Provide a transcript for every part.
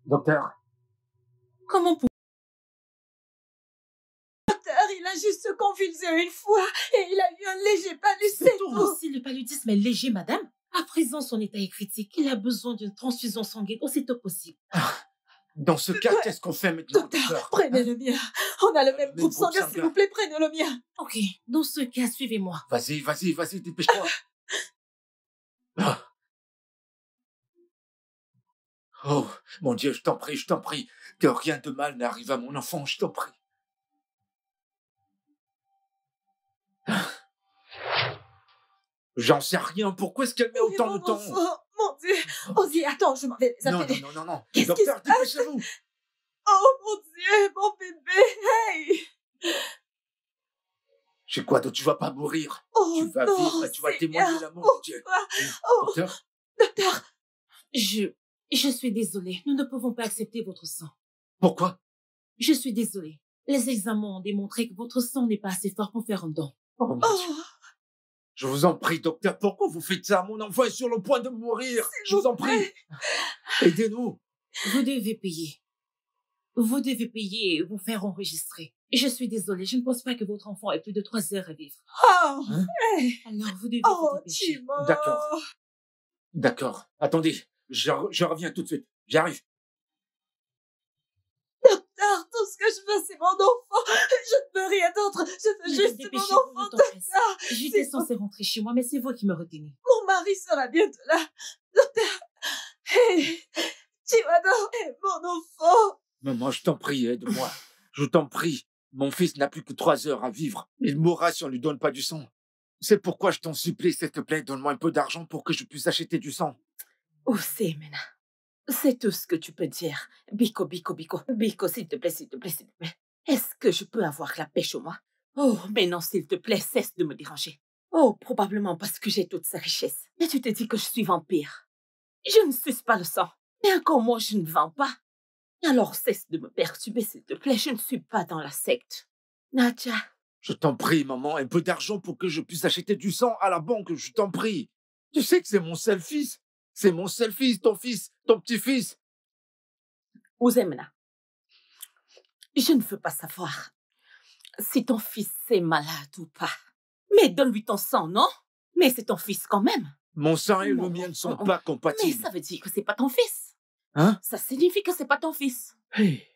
Docteur. Comment pour... Docteur, il a juste convulsé une fois et il a eu un léger paludisme. C'est tout aussi, le paludisme est léger, madame. À présent, son état est critique. Il a besoin d'une transfusion sanguine aussitôt possible. Dans ce cas, qu'est-ce qu'on fait maintenant, docteur? Prenez le mien. On a le même groupe sanguin, s'il vous plaît, prenez le mien. Ok, dans ce cas, suivez-moi. Vas-y, dépêche-toi. Oh, mon Dieu, je t'en prie, que rien de mal n'arrive à mon enfant, je t'en prie. J'en sais rien, pourquoi est-ce qu'elle met autant de temps? Mon Dieu, Ozzy, attends, je m'en vais les appeler. Non. Qu'est-ce Docteur, qui se passe? dépêchez-vous. Oh mon Dieu, mon bébé, hey! Je sais quoi, donc tu vas pas mourir. Oh tu vas non, vivre et tu vas témoigner l'amour de Dieu. Oh, Docteur? docteur, Je suis désolée. Nous ne pouvons pas accepter votre sang. Pourquoi? Je suis désolée. Les examens ont démontré que votre sang n'est pas assez fort pour faire un don. Oh mon Dieu. Je vous en prie, docteur, pourquoi vous faites ça? Mon enfant est sur le point de mourir. Je vous en prie. Aidez-nous. Vous devez payer. Vous devez payer et vous faire enregistrer. Je suis désolée, je ne pense pas que votre enfant ait plus de 3 heures à vivre. Oh, Hein? hey. Alors, vous devez Oh, vous dépêcher. Timon. D'accord. Attendez, je reviens tout de suite. J'arrive. Docteur, tout ce que je veux, c'est mon enfant. Je ne veux rien d'autre. Je veux juste mon Dépêchez-vous, enfant, le temps presse. docteur. J'étais censée rentrer chez moi, mais c'est vous qui me retenez. Mon mari sera bientôt là. Docteur, hey, Timon, hey, mon enfant. Maman, je t'en prie, aide-moi. Je t'en prie. Mon fils n'a plus que 3 heures à vivre. Il mourra si on lui donne pas du sang. C'est pourquoi je t'en supplie, s'il te plaît, donne-moi un peu d'argent pour que je puisse acheter du sang. Oh, c'est Mena. C'est tout ce que tu peux dire. Biko, s'il te plaît, s'il te plaît, s'il te plaît. Est-ce que je peux avoir la pêche au moins? Oh, mais non, s'il te plaît, cesse de me déranger. Oh, probablement parce que j'ai toute sa richesse. Mais tu te dis que je suis vampire. Je ne suce pas le sang. Mais encore moi, je ne vends pas. Alors cesse de me perturber, s'il te plaît. Je ne suis pas dans la secte. Nadja. Je t'en prie, maman, un peu d'argent pour que je puisse acheter du sang à la banque, je t'en prie. Tu sais que c'est mon seul fils. C'est mon seul fils, ton petit-fils. Ouzemena, je ne veux pas savoir si ton fils est malade ou pas. Mais donne-lui ton sang, non? Mais c'est ton fils quand même. Mon sang et le mien ne sont pas Mais compatibles. ça veut dire que c'est pas ton fils. Hein? Ça signifie que c'est pas ton fils. Hey.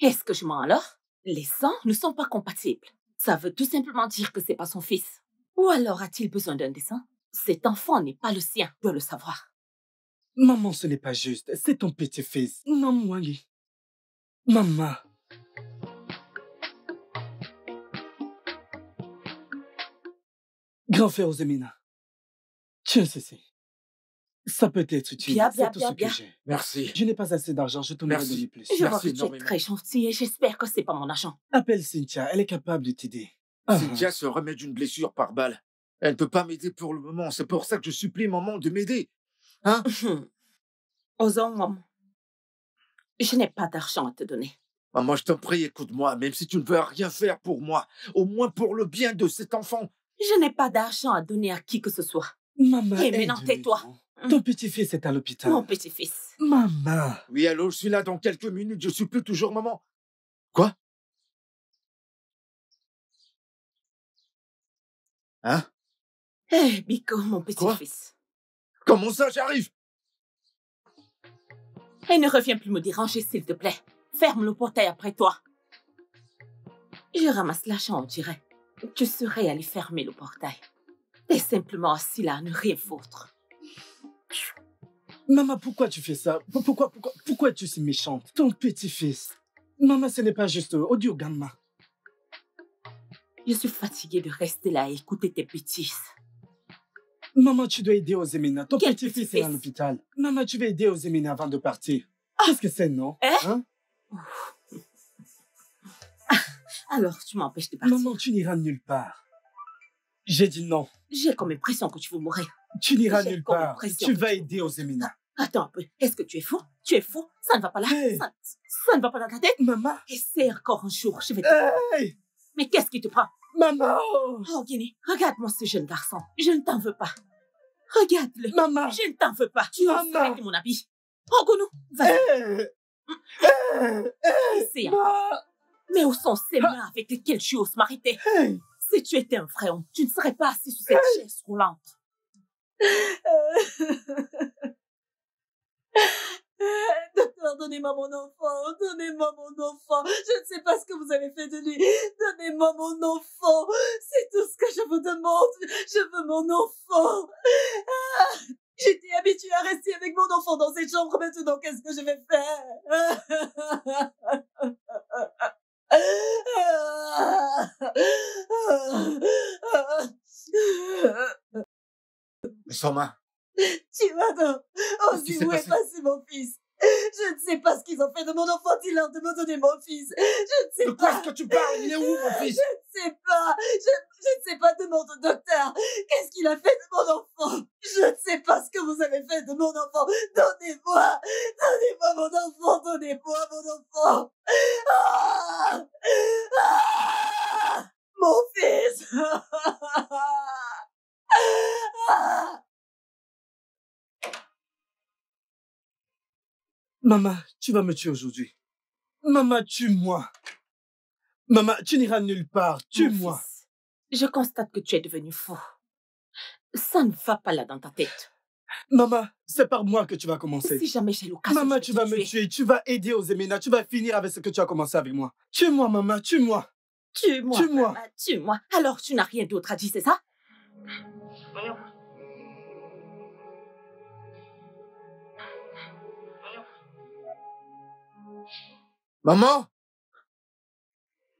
Est-ce que je mens alors? Les sangs ne sont pas compatibles. Ça veut tout simplement dire que c'est pas son fils. Ou alors a-t-il besoin d'un dessin? Cet enfant n'est pas le sien, tu dois le savoir. Maman, ce n'est pas juste. C'est ton petit-fils. Non, Mwangi. Maman. Grand frère Ozemina. Tiens ceci. Ça peut être utile. Bien, C'est tout ce que bien. j'ai. Merci. Je n'ai pas assez d'argent, je t'en aurais Merci. donné plus. Je vois Merci que tu es énormément. très gentil et j'espère que c'est pas mon argent. Appelle Cynthia, elle est capable de t'aider. Cynthia se remet d'une blessure par balle. Elle ne peut pas m'aider pour le moment. C'est pour ça que je supplie maman de m'aider. Hein? Osons, maman. Je n'ai pas d'argent à te donner. Maman, je t'en prie, écoute-moi. Même si tu ne veux rien faire pour moi, au moins pour le bien de cet enfant. Je n'ai pas d'argent à donner à qui que ce soit. Maman, Eh, mais non, aide-le. tais-toi. Ton petit-fils est à l'hôpital. Mon petit-fils. Maman. Oui, allô, je suis là dans quelques minutes. Je supplie toujours maman. Quoi? Hein? Eh, Biko, mon petit-fils. Comment ça, j'arrive? Et ne reviens plus me déranger, s'il te plaît. Ferme le portail après toi. Je ramasse l'argent, on dirait. Tu serais allé fermer le portail. T'es simplement assis là à ne rien foutre. Maman, pourquoi tu fais ça? Pourquoi es-tu si méchante? Ton petit-fils. Maman, ce n'est pas juste audio gamma. Je suis fatiguée de rester là et écouter tes bêtises. Maman, tu dois aider Ozemina. Ton Quel petit-fils est petit-fils? à l'hôpital. Maman, tu vas aider Ozemina avant de partir. Qu'est-ce que c'est, non? Hein? Alors, tu m'empêches de partir. Maman, tu n'iras nulle part. J'ai dit non. J'ai comme impression que tu veux mourir. Tu n'iras J'ai nulle comme part. l'impression Tu que vas tu- aider Ozemina. Attends un peu. Est-ce que tu es fou? Tu es fou? Ça ne va pas là. Hey. Ça ne va pas dans ta tête? Maman. Essaie encore un jour. Je vais te... Hey! Mais qu'est-ce qui te prend? Maman! Oh, Guinée, regarde-moi ce jeune garçon. Je ne t'en veux pas. Regarde-le. Maman! Je ne t'en veux pas. Tu oses Maman. avec mon habit. Rends-nous. Vas-y. C'est mais où sont ces mains avec lesquelles tu oses m'arrêter? Si tu étais un vrai homme, tu ne serais pas assis sur cette chaise roulante. Docteur, donnez-moi mon enfant. Donnez-moi mon enfant. Je ne sais pas ce que vous avez fait de lui. Donnez-moi mon enfant. C'est tout ce que je vous demande. Je veux mon enfant. J'étais habituée à rester avec mon enfant dans cette chambre. Maintenant, qu'est-ce que je vais faire? Mais sans main. Tivado, oh, Qu'est-ce qui dis s'est où est passé? passé mon fils? Je ne sais pas ce qu'ils ont fait de mon enfant. Dis-leur de me donner mon fils. Je ne sais De quoi pas. est-ce que tu parles? Il est où, mon fils? Je ne sais pas. Je ne sais pas. Demande au docteur. Qu'est-ce qu'il a fait de mon enfant? Je ne sais pas ce que vous avez fait de mon enfant. Donnez-moi. Donnez-moi mon enfant. Donnez-moi mon enfant. Ah! Ah! Mon fils. Ah! Maman, tu vas me tuer aujourd'hui. Maman, tue-moi. Maman, tu n'iras nulle part. Mon Tue-moi. fils, je constate que tu es devenu fou. Ça ne va pas là dans ta tête. Maman, c'est par moi que tu vas commencer. Si jamais j'ai l'occasion, Maman, je tu vais vas te me tuer. tuer. Tu vas aider aux Emena. Tu vas finir avec ce que tu as commencé avec moi. Tue-moi, maman. Tue-moi. Tue-moi. Tue-moi. Maman, tue-moi. Alors tu n'as rien d'autre à dire, c'est ça? Maman!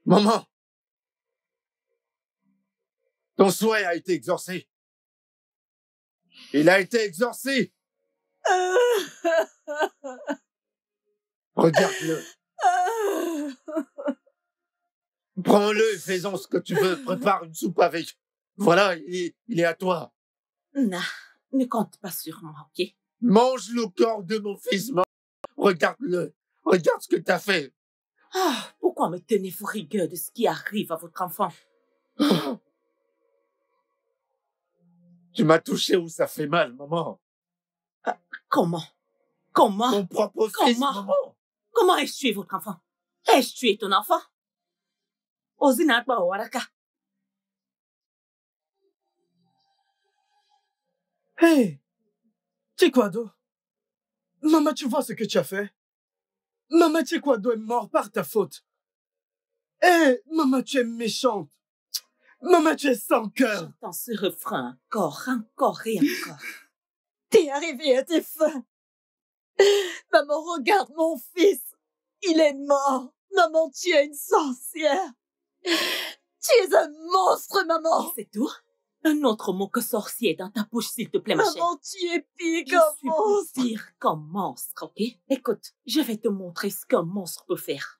Maman! Ton souhait a été exaucé. Il a été exaucé. Regarde-le. Prends-le et fais-en ce que tu veux. Prépare une soupe avec. Voilà, il est à toi. Non, ne compte pas sur moi, ok? Mange le corps de mon fils. Maman. Regarde-le. Regarde ce que t'as fait. Ah, pourquoi me tenez-vous rigueur de ce qui arrive à votre enfant? Tu m'as touché où ça fait mal, maman. Comment? Comment? Mon propre fils, Comment? maman. Comment ai-je tué votre enfant? Ai-je tué ton enfant? Ozinagba Waraka. Hey, Chikwado. Maman, tu vois ce que tu as fait? Maman, Chikwado est mort par ta faute. Hey, maman, tu es méchante. Maman, tu es sans cœur. J'entends ce refrain encore et encore. T'es arrivé à tes fins. Maman, regarde mon fils. Il est mort. Maman, tu es une sorcière. Tu es un monstre, maman. C'est tout? Un autre mot que sorcier dans ta bouche, s'il te plaît, ma chère. Maman, tu es pire Je qu'un suis monstre. pire qu'un monstre, ok? Écoute, je vais te montrer ce qu'un monstre peut faire.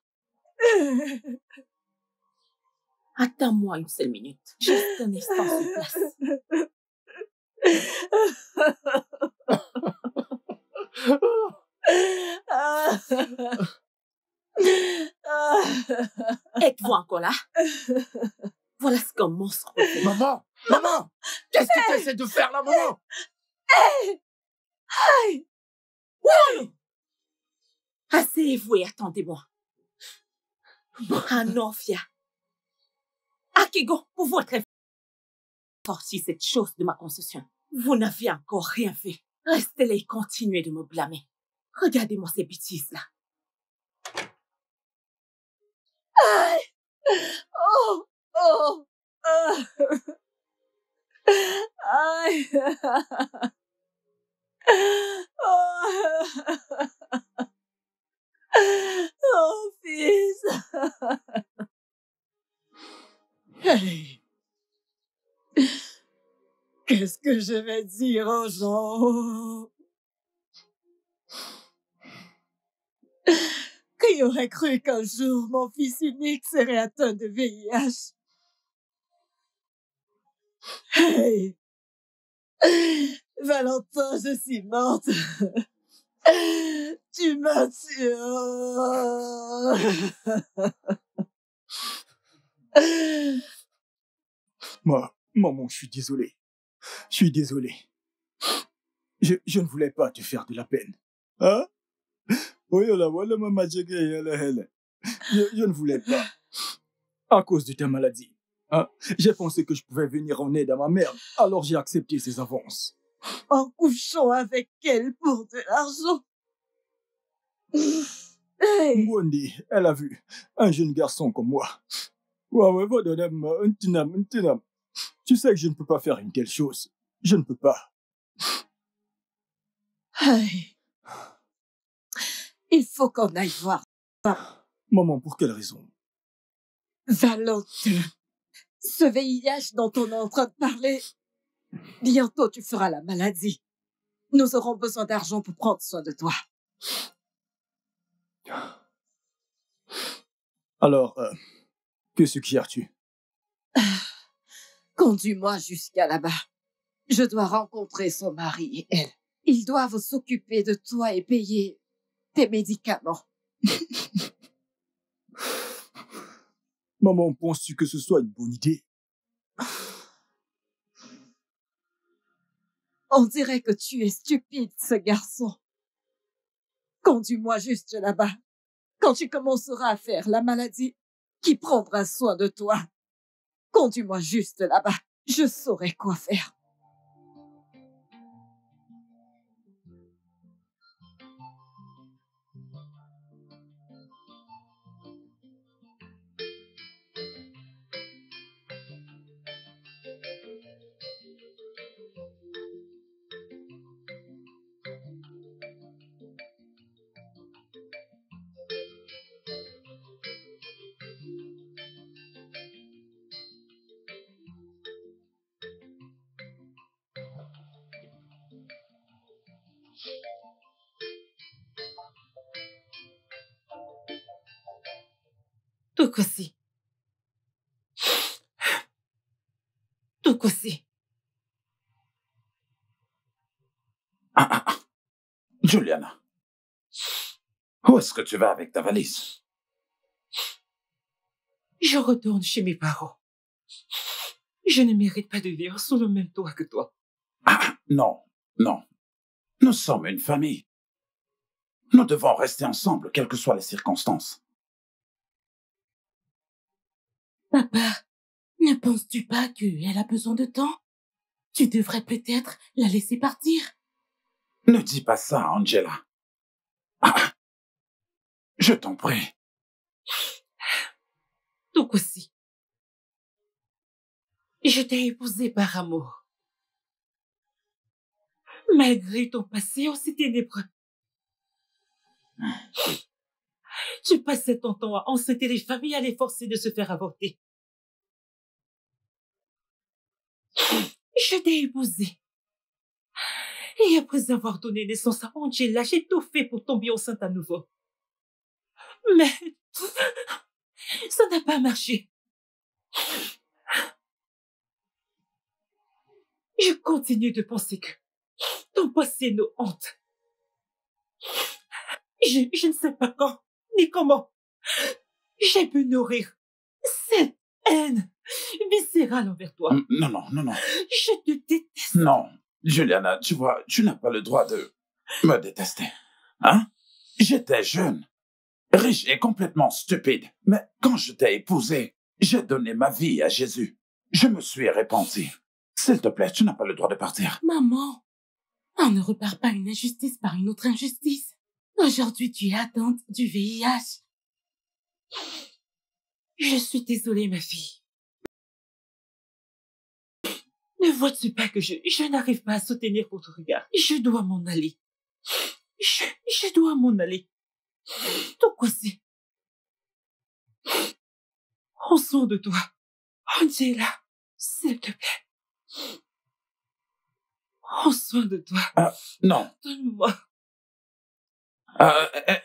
Attends-moi une seule minute. Juste un instant sur place. Êtes-vous encore là? Voilà ce qu'un monstre peut faire. Maman! Maman! Qu'est-ce que tu essaies de faire là, maman? Asseyez-vous et attendez-moi. Anofia. Akigo, pour votre effort, sorti cette chose de ma concession. Vous n'avez encore rien fait. Restez là et continuez de me blâmer. Regardez-moi ces bêtises-là. Aïe. Oh, oh, aïe. Oh, fils. Hey. Qu'est-ce que je vais dire aux gens? Qui aurait cru qu'un jour mon fils unique serait atteint de VIH? Hey! Valentin, je suis morte. Tu m'as tué. Maman, je suis désolé. Je suis désolé. Je ne voulais pas te faire de la peine. Hein? Oui, là, voilà, maman, je ne voulais pas. À cause de ta maladie. Hein? J'ai pensé que je pouvais venir en aide à ma mère, alors j'ai accepté ses avances. En couchant avec elle pour de l'argent. Hey, Mbondi, elle a vu un jeune garçon comme moi. Ouais, un tinam. Tu sais que je ne peux pas faire une telle chose. Je ne peux pas. hey. Il faut qu'on aille voir Maman, pour quelle raison? Valentin. Ce VIH dont on est en train de parler, bientôt tu feras la maladie. Nous aurons besoin d'argent pour prendre soin de toi. Alors, que suggères-tu? Conduis-moi jusqu'à là-bas. Je dois rencontrer son mari et elle. Ils doivent s'occuper de toi et payer tes médicaments. Maman, penses-tu que ce soit une bonne idée? On dirait que tu es stupide, ce garçon. Conduis-moi juste là-bas. Quand tu commenceras à faire la maladie, qui prendra soin de toi? Conduis-moi juste là-bas. Je saurai quoi faire. Tukosi. Tukosi. Juliana, où est-ce que tu vas avec ta valise? Je retourne chez mes parents. Je ne mérite pas de vivre sous le même toit que toi. Non. Nous sommes une famille. Nous devons rester ensemble, quelles que soient les circonstances. Papa, ne penses-tu pas qu'elle a besoin de temps? Tu devrais peut-être la laisser partir. Ne dis pas ça, Angela. Je t'en prie. Tukosi. Je t'ai épousé par amour. Malgré ton passé aussi ténébreux. Tu passais ton temps à enceinter les familles, à les forcer de se faire avorter. Je t'ai épousé. Et après avoir donné naissance à Angela, j'ai tout fait pour tomber enceinte à nouveau. Mais ça n'a pas marché. Je continue de penser que ton passé nous hante. Je ne sais pas quand, ni comment. J'ai pu nourrir cette haine viscérale envers toi. Non. Je te déteste. Non, Juliana, tu vois, tu n'as pas le droit de me détester. Hein? J'étais jeune, riche et complètement stupide. Mais quand je t'ai épousé, j'ai donné ma vie à Jésus. Je me suis repenti. S'il te plaît, tu n'as pas le droit de partir. Maman, on ne repart pas une injustice par une autre injustice. Aujourd'hui, tu es atteinte du VIH. Je suis désolée, ma fille. Ne vois-tu pas que je n'arrive pas à soutenir votre regard? Je dois m'en aller. Je dois m'en aller. Tukosi. Prends soin de toi. Angela, s'il te plaît. Prends soin de toi. Non. Donne-moi.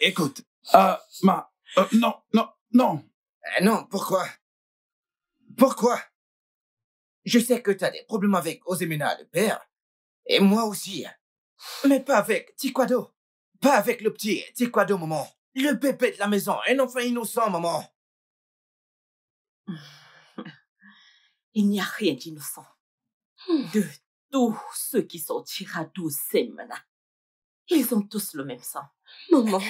Écoute, non. Non, pourquoi? Pourquoi? Je sais que t'as des problèmes avec Osemena, le père. Et moi aussi. Mais pas avec Tikwado. Pas avec le petit Tikwado, maman. Le bébé de la maison, un enfant innocent, maman. Il n'y a rien d'innocent. De tous ceux qui sortira d'Osemena, ils ont tous le même sang. Maman,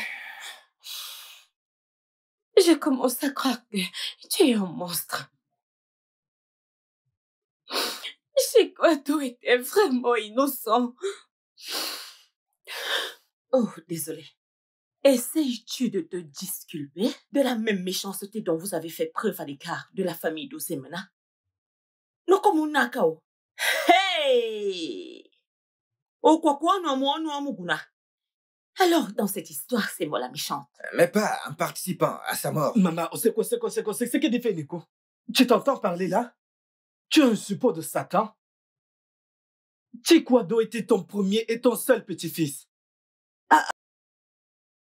Je commence à croire que tu es un monstre. Chikwado était vraiment innocent. Oh, désolé. Essayes-tu de te disculper de la même méchanceté dont vous avez fait preuve à l'égard de la famille d'Ozemena? Non, comme un nakao. Hey! Oh, quoi, non, moi, non, Muguna. Alors, dans cette histoire, c'est moi la méchante. Mais pas en participant à sa mort. Maman, c'est quoi, c'est que tu fais, Nico? Tu t'entends parler là? Tu es un suppôt de Satan? Chikwado était ton premier et ton seul petit-fils.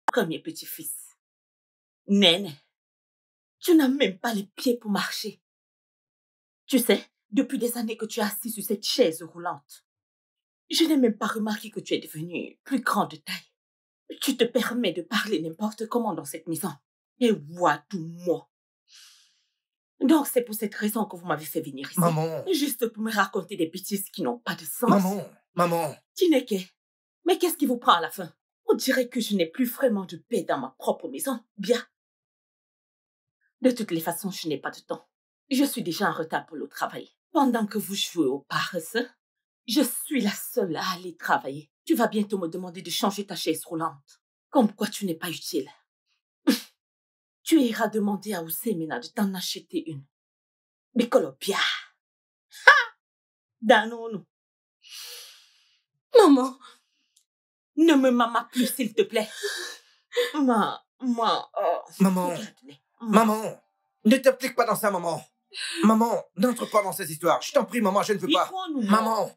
Premier petit-fils. Nene, tu n'as même pas les pieds pour marcher. Tu sais, depuis des années que tu es assis sur cette chaise roulante, je n'ai même pas remarqué que tu es devenue plus grande de taille. Tu te permets de parler n'importe comment dans cette maison. Et moi. Donc c'est pour cette raison que vous m'avez fait venir ici. Maman. Juste pour me raconter des bêtises qui n'ont pas de sens. Maman. Tineke, mais qu'est-ce qui vous prend à la fin? On dirait que je n'ai plus vraiment de paix dans ma propre maison. Bien. De toutes les façons, je n'ai pas de temps. Je suis déjà en retard pour le travail. Pendant que vous jouez au paresseux, je suis la seule à aller travailler. Tu vas bientôt me demander de changer ta chaise roulante. Comme quoi tu n'es pas utile. Tu iras demander à Ozemena de t'en acheter une. Bikolobia. Ha! Danono. Maman. Ne me mama plus, s'il te plaît. Maman. Maman. Ne t'implique pas dans ça, maman. Maman, n'entre pas dans ces histoires. Je t'en prie, maman, je ne veux pas. Maman.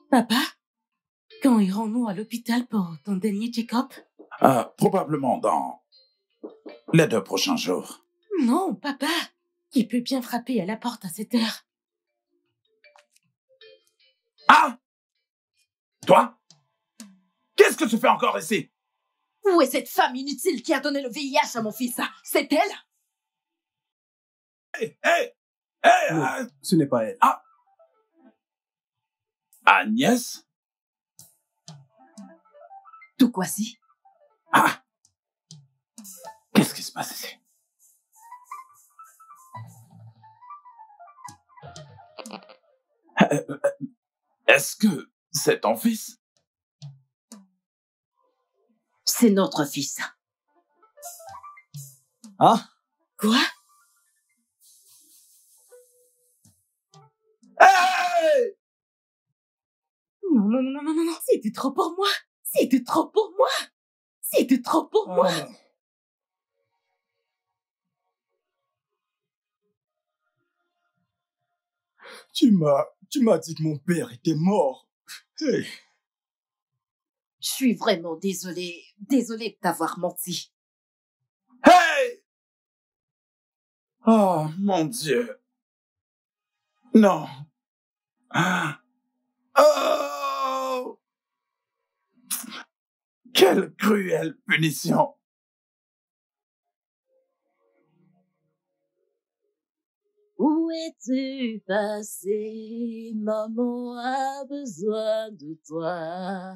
Papa, quand irons-nous à l'hôpital pour ton dernier check-up? Probablement dans les 2 prochains jours. Non, papa. Qui peut bien frapper à la porte à cette heure? Ah! Toi? Qu'est-ce que tu fais encore ici? Où est cette femme inutile qui a donné le VIH à mon fils? C'est elle? Non, ce n'est pas elle. Ah! Agnès? Tout quoi si? Ah! Qu'est-ce qui se passe ici? Est-ce que c'est ton fils? C'est notre fils. Ah? Quoi? Hey! Non. C'était trop pour moi. Non. Tu m'as dit que mon père était mort. Hey. Je suis vraiment désolée de t'avoir menti. Hey! Oh, mon Dieu. Non. Oh! Quelle cruelle punition. Où es-tu passé? Maman a besoin de toi.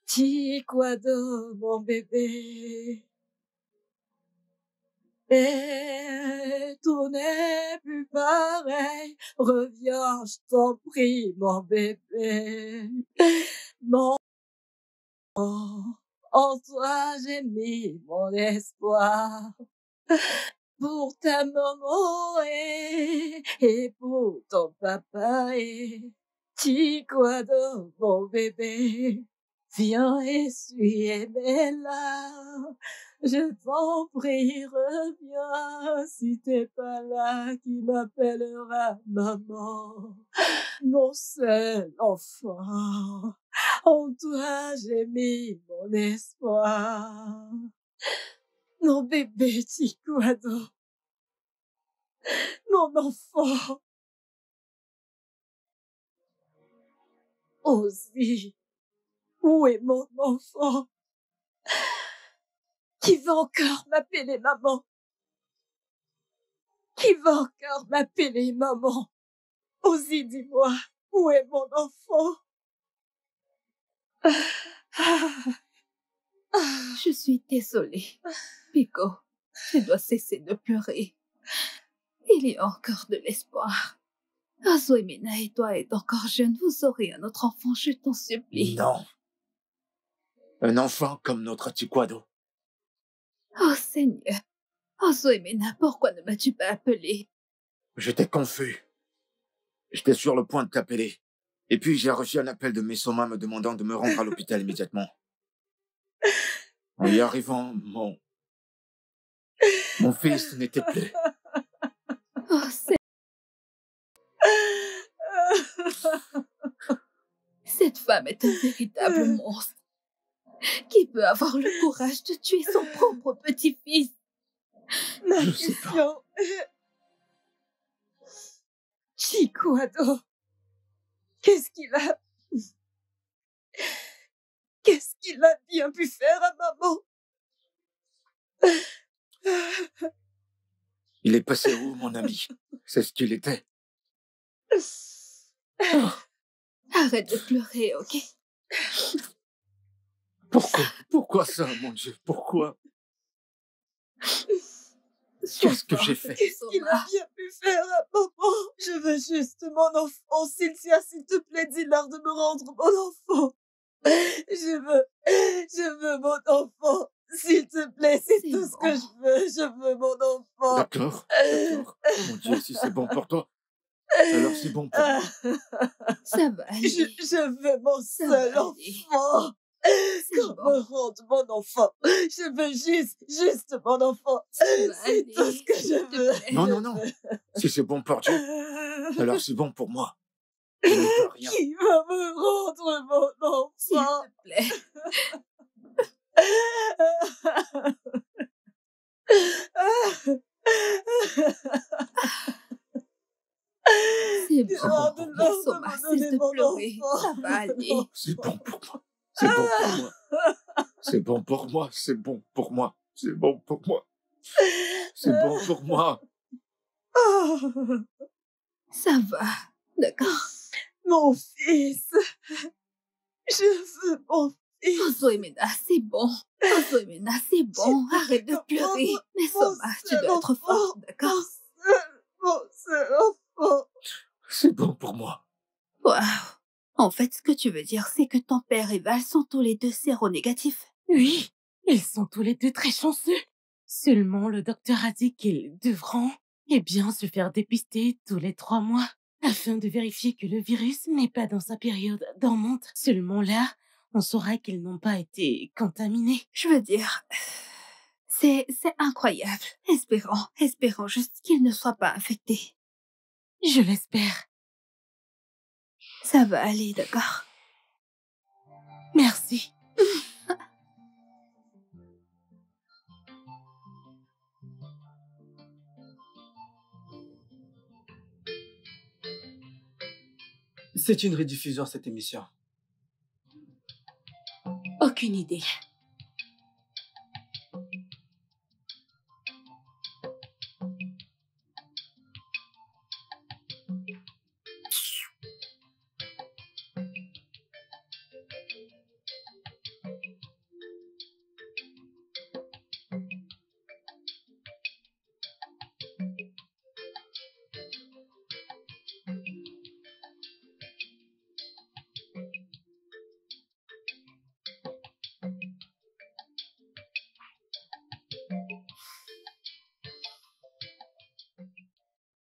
Chikwado, mon bébé. Et tout n'est plus pareil. Reviens, je t'en prie, mon bébé. Mon, en toi j'ai mis mon espoir. Pour ta maman et pour ton papa et Chikwado, mon bébé. Viens essuyer mes larmes. Je t'en prie, reviens. Si t'es pas là, qui m'appellera maman? Mon seul enfant. En toi, j'ai mis mon espoir. Mon bébé Chikwado. Mon enfant. Ozzy. Où est mon enfant? Qui va encore m'appeler maman? Qui va encore m'appeler maman? Ozzy, dis-moi, où est mon enfant? Je suis désolée. Pico, tu dois cesser de pleurer. Il y a encore de l'espoir. Azuemena et toi êtes encore jeunes, vous aurez un autre enfant, je t'en supplie. Non. Un enfant comme notre Chiquado. Oh Seigneur. Azuemena, pourquoi ne m'as-tu pas appelé? J'étais confus. J'étais sur le point de t'appeler. Et puis j'ai reçu un appel de Mesoma me demandant de me rendre à l'hôpital immédiatement. En y arrivant, mon fils n'était plus. Oh Seigneur. Cette femme est un véritable monstre. Qui peut avoir le courage de tuer son propre petit-fils? Ma Je sais pas. question est... Chiquado, qu'est-ce qu'il a... Qu'est-ce qu'il a bien pu faire à maman? Il est passé où, mon ami? C'est ce qu'il était. Arrête de pleurer, ok? Pourquoi ça, mon Dieu? Pourquoi? Qu'est-ce que j'ai fait? Qu'est-ce qu'il a bien pu faire à maman? Je veux juste mon enfant. Cynthia, s'il te plaît, dis-leur de me rendre mon enfant. Je veux mon enfant. S'il te plaît, c'est tout ce que je veux. Je veux mon enfant. D'accord. Mon Dieu, si c'est bon pour toi, alors c'est bon pour moi. Ça va aller. Je veux mon Ça seul va aller. enfant. C'est Qu'on bon. me rende mon enfant. Je veux juste mon enfant. Ça va C'est aller, tout ce que s'il je te veux. plaît. Non. Si c'est bon pour Dieu, alors c'est bon pour moi. Je n'y peux rien. Qui va me rendre mon S'il enfant? te plaît. C'est bon. Oh, de l'ordre de Soma, me cesse donner de mon pleurer. enfant. Ça va aller. C'est bon pour moi. C'est bon pour moi. C'est bon pour moi. C'est bon pour moi. C'est bon pour moi. C'est bon pour moi. Oh, Ça va. D'accord. mon fils. Je veux mon fils. Azuemena, c'est bon. Azuemena, c'est bon. Arrête de pleurer. Mais Soma, tu dois être forte, d'accord? Mon seul enfant. C'est bon pour moi. Waouh. En fait, ce que tu veux dire, c'est que ton père et Val sont tous les deux séronégatifs. Oui, ils sont tous les deux très chanceux. Seulement, le docteur a dit qu'ils devront, se faire dépister tous les 3 mois, afin de vérifier que le virus n'est pas dans sa période dormante. Seulement là, on saura qu'ils n'ont pas été contaminés. Je veux dire, c'est incroyable. Espérons juste qu'ils ne soient pas infectés. Je l'espère. Ça va aller, d'accord? Merci. C'est une rediffusion, cette émission. Aucune idée.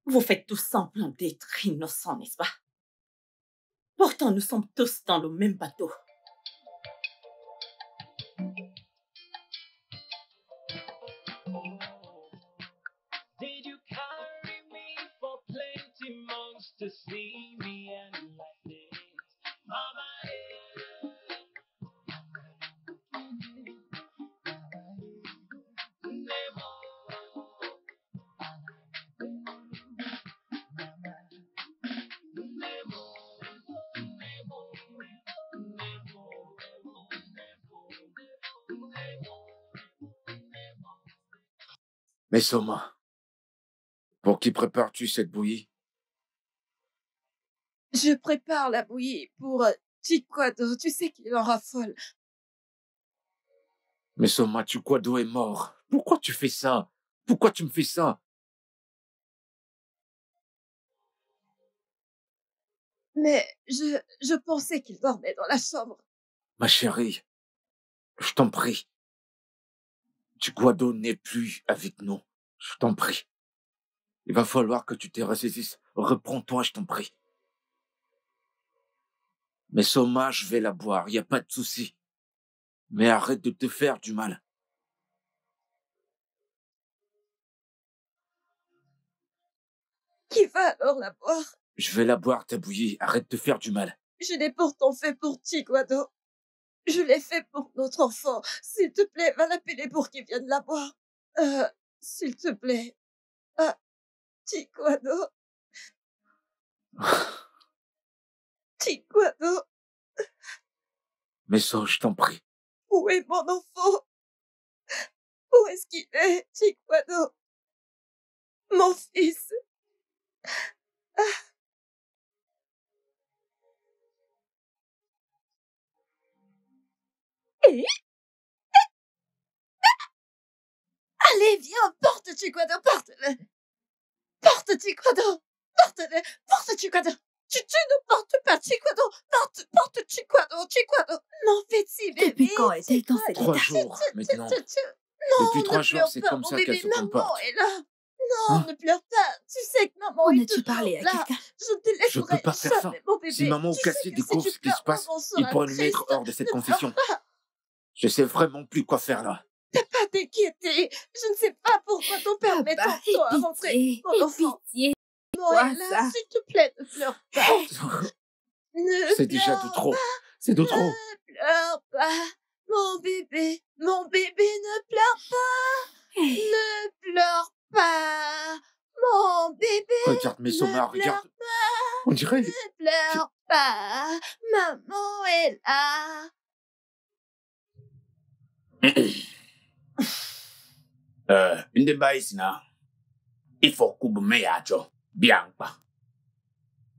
Vous faites tous semblant d'être innocents, n'est-ce pas? Pourtant, nous sommes tous dans le même bateau. Did you carry me for plenty months to see me and like this? Mama, Mais Soma, pour qui prépares-tu cette bouillie? Je prépare la bouillie pour Chiquado. Tu sais qu'il en raffole. Mais Soma Chukwado est mort. Pourquoi tu fais ça? Pourquoi tu me fais ça? Mais je pensais qu'il dormait dans la chambre. Ma chérie, je t'en prie. Chukwado n'est plus avec nous. Je t'en prie. Il va falloir que tu te ressaisisses. Reprends-toi, je t'en prie. Mais Soma, je vais la boire, y a pas de souci. Mais arrête de te faire du mal. Qui va alors la boire? Je vais la boire, ta bouillie. Arrête de te faire du mal. Je l'ai pourtant fait pour Chikwado. Je l'ai fait pour notre enfant. S'il te plaît, va l'appeler pour qu'il vienne la boire. S'il te plaît. Chikwado. Chikwado. Mais ça, je t'en prie. Où est mon enfant? Où est-ce qu'il est, Chikwado? Mon fils. Allez, viens, porte Chikwado, porte-le. Porte Chikwado. Porte-le. Porte Chikwado. Tu ne portes pas Chikwado. Porte Chikwado. Chikwado. Non, petit bébé. Depuis quand est-elle dans cet 3 état? jours, maintenant. Non, Depuis 3 ne jours, pleure c'est pas, comme mon ça bébé. qu'elle se Maman comporte. est là. Non, Hein? ne pleure pas. Tu sais que maman En est as-tu toujours parlé à là. quelqu'un? Je ne te laisserai Je peux pas faire jamais, ça. mon bébé. Si maman ou Tu sais Cassie que découvre si ce tu qui se pleures, passe, maman il sera pourrait nous mettre triste. hors de cette Ne pleure confession. pas. Je sais vraiment plus quoi faire là. Pas t'inquiéter. Je ne sais pas pourquoi ton père met Papa, tant de temps à rentrer. aie Mon pitié, enfant. pitié. Maman Quoi, est là. ça? S'il te plaît, ne pleure pas. Ne C'est déjà de pleure trop. C'est de trop. Ne pleure pas. Mon bébé, ne pleure pas. Ne pleure pas. Mon bébé, Regarde mes Soma, ne regarde. pleure pas. On dirait... Ne pleure pas. Maman est là. Ndembaïsina, il faut couper bien pas.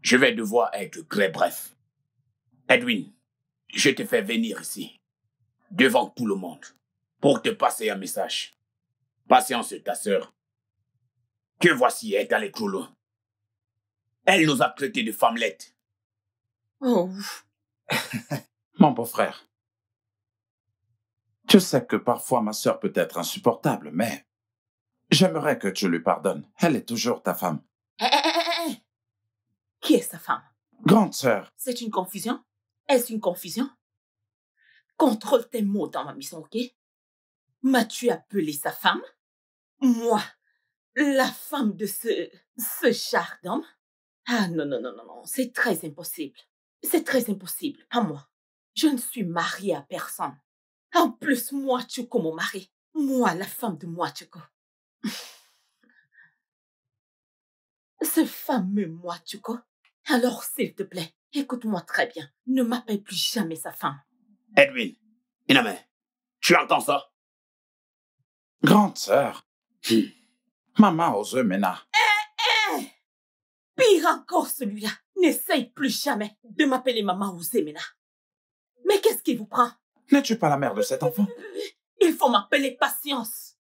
Je vais devoir être très bref. Edwin, je te fais venir ici, devant tout le monde, pour te passer un message. Patience, ta sœur, que voici est allée trop loin. Elle nous a traités de femmelettes. Oh, Mon beau-frère, tu sais que parfois ma sœur peut être insupportable, mais j'aimerais que tu lui pardonnes. Elle est toujours ta femme. Qui est sa femme? Grande sœur, C'est une confusion? Est-ce une confusion? Contrôle tes mots dans ma maison, ok? M'as-tu appelé sa femme? Moi, la femme de ce char d'homme? Ah non, non, non, non, non, c'est très impossible. C'est très impossible, pas moi. Je ne suis mariée à personne. En plus, moi, Chuko, mon mari. Moi, la femme de moi, Chuko. Ce fameux moi, Chuko. Alors, s'il te plaît, écoute-moi très bien. Ne m'appelle plus jamais sa femme. Edwin, Iname, tu entends ça? Grande sœur, maman Ozemena. Pire encore celui-là. N'essaye plus jamais de m'appeler maman ou Zemena. Mais qu'est-ce qui vous prend? N'es-tu pas la mère de cet enfant? Il faut m'appeler Patience.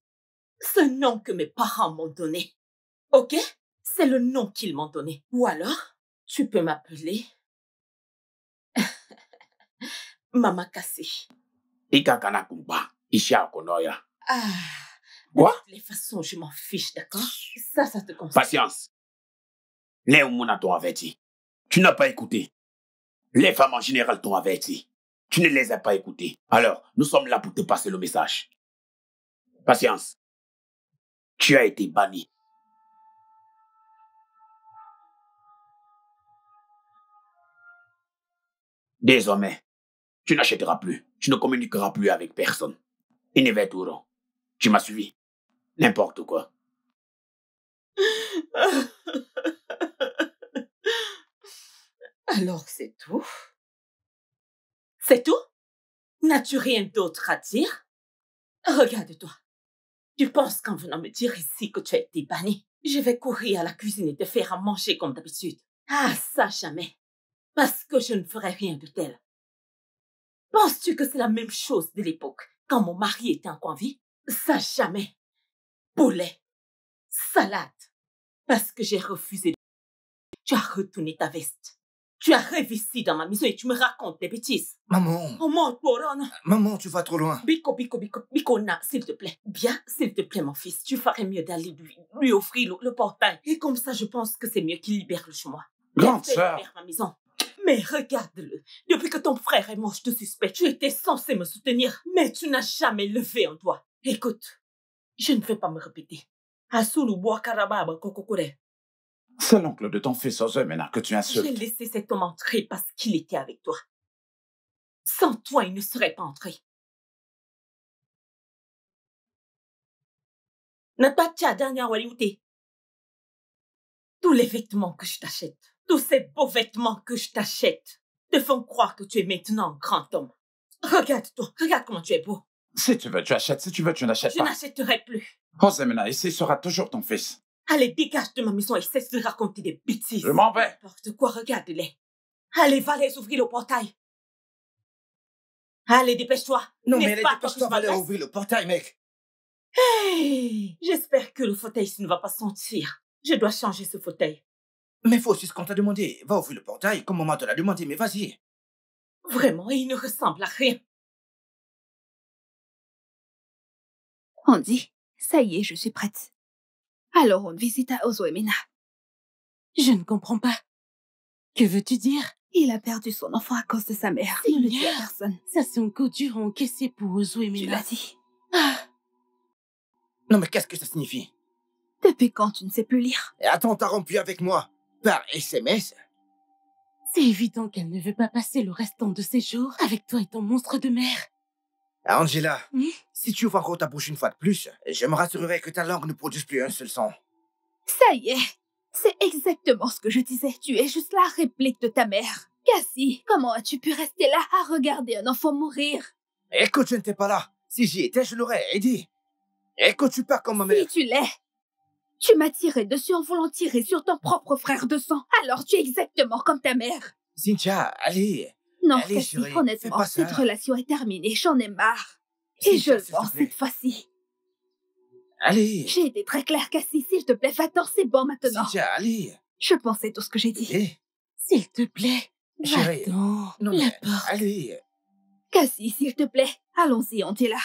Ce nom que mes parents m'ont donné. Ok? C'est le nom qu'ils m'ont donné. Ou alors, tu peux m'appeler Maman Cassie. Ikakana kumba, isha konoya. Ah. Quoi? De toutes les façons, je m'en fiche, d'accord? Ça te concerne. Patience. Les Oumuna t'ont averti. Tu n'as pas écouté. Les femmes en général t'ont averti. Tu ne les as pas écoutées. Alors, nous sommes là pour te passer le message. Patience. Tu as été banni. Désormais, tu n'achèteras plus. Tu ne communiqueras plus avec personne. Ineveturo. Tu m'as suivi. N'importe quoi. Alors, c'est tout? C'est tout? N'as-tu rien d'autre à dire? Regarde-toi. Tu penses qu'en venant me dire ici que tu as été banni, je vais courir à la cuisine et te faire à manger comme d'habitude? Ah, ça jamais. Parce que je ne ferai rien de tel. Penses-tu que c'est la même chose de l'époque, quand mon mari était encore en vie, ça jamais. Poulet, salade. Parce que j'ai refusé. Tu as retourné ta veste. Tu as révisé dans ma maison et tu me racontes des bêtises. Maman. Oh mon Corona. Maman, tu vas trop loin. Bicona, s'il te plaît. Bien, s'il te plaît, mon fils, tu ferais mieux d'aller lui offrir le portail. Et comme ça, je pense que c'est mieux qu'il libère le chez moi. Grande sœur. Ma maison. Mais regarde-le. Depuis que ton frère est mort, je te suspecte. Tu étais censé me soutenir, mais tu n'as jamais levé un doigt. Écoute, je ne vais pas me répéter. Asulu Boakarababa Kokokure. C'est l'oncle de ton fils Ozemena que tu insultes. J'ai laissé cet homme entrer parce qu'il était avec toi. Sans toi, il ne serait pas entré. Natacha dernière Waliouté. Tous les vêtements que je t'achète, tous ces beaux vêtements que je t'achète, te font croire que tu es maintenant un grand homme. Regarde-toi, regarde comment tu es beau. Si tu veux, tu achètes. Si tu veux, tu n'achètes Je pas. n'achèterai plus. Ozemena, ici sera toujours ton fils. Allez, dégage de ma maison et cesse de raconter des bêtises. Je m'en vais. N'importe quoi, regarde-les. Allez, va les ouvrir le portail. Allez, dépêche-toi. Non, mais N'est-ce allez, pas dépêche-toi, va leur ouvrir le portail, mec. Hey, j'espère que le fauteuil ne va pas sentir. Je dois changer ce fauteuil. Mais faut aussi ce qu'on t'a demandé. Va ouvrir le portail, comme maman te l'a demandé, mais vas-y. Vraiment, il ne ressemble à rien. Andy, ça y est, je suis prête. Alors on visite à Ozoemena. Je ne comprends pas. Que veux-tu dire? Il a perdu son enfant à cause de sa mère. Ne le dis à personne. Ça, c'est un coup dur à encaisser pour Ozoemena. Tu l'as dit. Non, mais qu'est-ce que ça signifie? Depuis quand tu ne sais plus lire? Et attends, t'as rompu avec moi par SMS? C'est évident qu'elle ne veut pas passer le restant de ses jours avec toi et ton monstre de mère. Angela, si tu ouvres encore ta bouche une fois de plus, je me rassurerai que ta langue ne produise plus un seul son. Ça y est. C'est exactement ce que je disais. Tu es juste la réplique de ta mère. Cassie, comment as-tu pu rester là à regarder un enfant mourir? Écoute, je n'étais pas là. Si j'y étais, je l'aurais aidé. Écoute, tu pars comme ma mère. Si tu l'es. Tu m'as tiré dessus en voulant tirer sur ton propre frère de sang. Alors tu es exactement comme ta mère. Cynthia, allez. Non, Allez, Cassie, chérie, fais honnêtement, pas ça. cette relation est terminée. J'en ai marre. Et Cynthia, je s'il le te pense plaît. cette fois-ci. Allez. J'ai été très claire, Cassie. S'il te plaît, va-t'en, c'est bon maintenant. Cynthia, allez. Je pensais tout ce que j'ai dit. Allez. S'il te plaît, Chérie. va-t'en. Non, La mais porte. allez. Cassie, s'il te plaît, allons-y, on est là.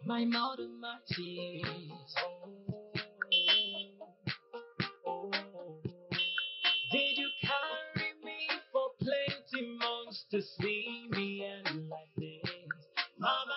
My mouth and my tears. Did you carry me for plenty months to see me and like this? Mama,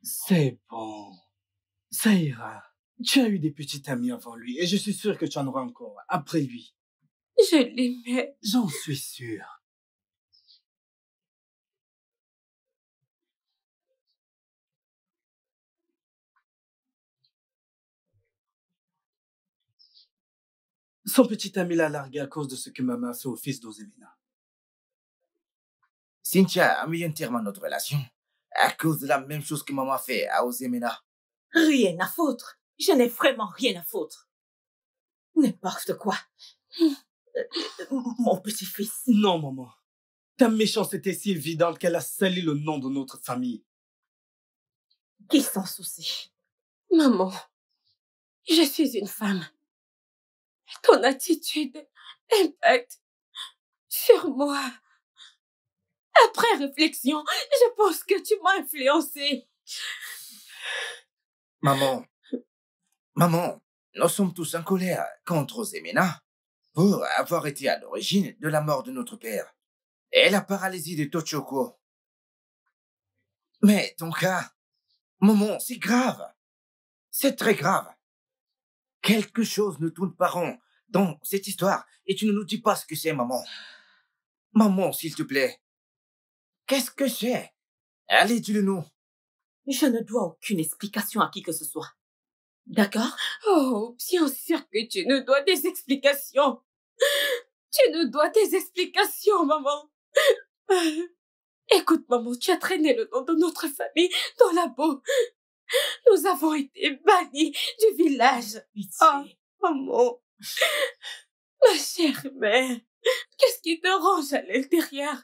C'est bon. Ça ira. Tu as eu des petits amis avant lui et je suis sûr que tu en auras encore après lui. Je l'aimais. J'en suis sûr. Son petit ami l'a largué à cause de ce que maman a fait au fils d'Ozemina. Cynthia a mis un terme à notre relation à cause de la même chose que maman a fait à Ozemena. Rien à foutre. Je n'ai vraiment rien à foutre. N'importe quoi. Mon petit-fils. Non, maman. Ta méchanceté est si évidente qu'elle a sali le nom de notre famille. Qui s'en soucie? Maman, je suis une femme. Ton attitude impacte sur moi. Après réflexion, je pense que tu m'as influencée. Maman, nous sommes tous en colère contre Ozemena pour avoir été à l'origine de la mort de notre père et la paralysie de Tochoko. Mais ton cas, maman, c'est grave. C'est très grave. Quelque chose ne tourne pas rond dans cette histoire et tu ne nous dis pas ce que c'est, maman. Maman, s'il te plaît. Qu'est-ce que c'est? Allez, dis-le-nous. Je ne dois aucune explication à qui que ce soit. D'accord? Oh, bien sûr que tu nous dois des explications. Tu nous dois des explications, maman. Écoute, maman, tu as traîné le nom de notre famille dans la boue. Nous avons été bannis du village. Pitié. Oh, maman. Ma chère mère, qu'est-ce qui te range à l'intérieur?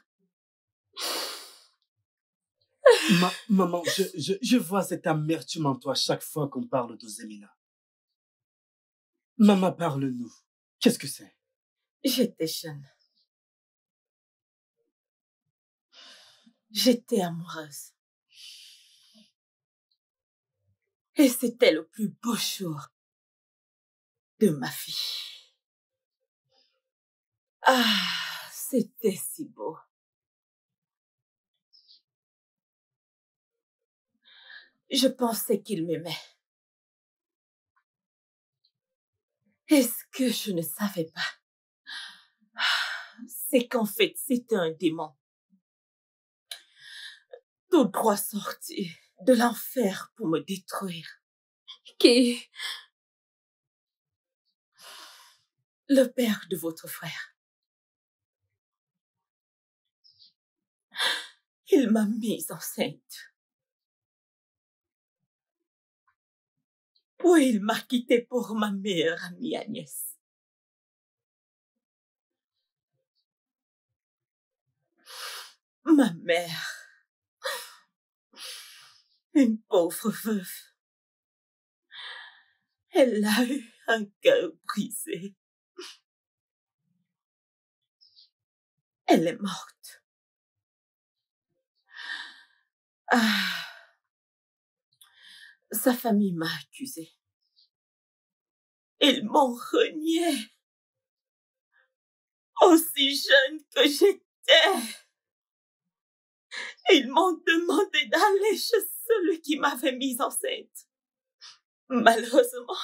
Maman, je vois cette amertume en toi chaque fois qu'on parle d'Ozemina. Maman, parle-nous. Qu'est-ce que c'est? J'étais jeune. J'étais amoureuse. Et c'était le plus beau jour de ma vie. Ah, c'était si beau. Je pensais qu'il m'aimait. Et ce que je ne savais pas, c'est qu'en fait, c'était un démon. Tout droit sorti de l'enfer pour me détruire. Qui? Le père de votre frère. Il m'a mise enceinte. Puis il m'a quittée pour ma meilleure amie Agnès. Ma mère, une pauvre veuve, elle a eu un cœur brisé. Elle est morte. Ah, sa famille m'a accusée. Ils m'ont renié. Aussi jeune que j'étais. Ils m'ont demandé d'aller chez celui qui m'avait mise enceinte. Malheureusement,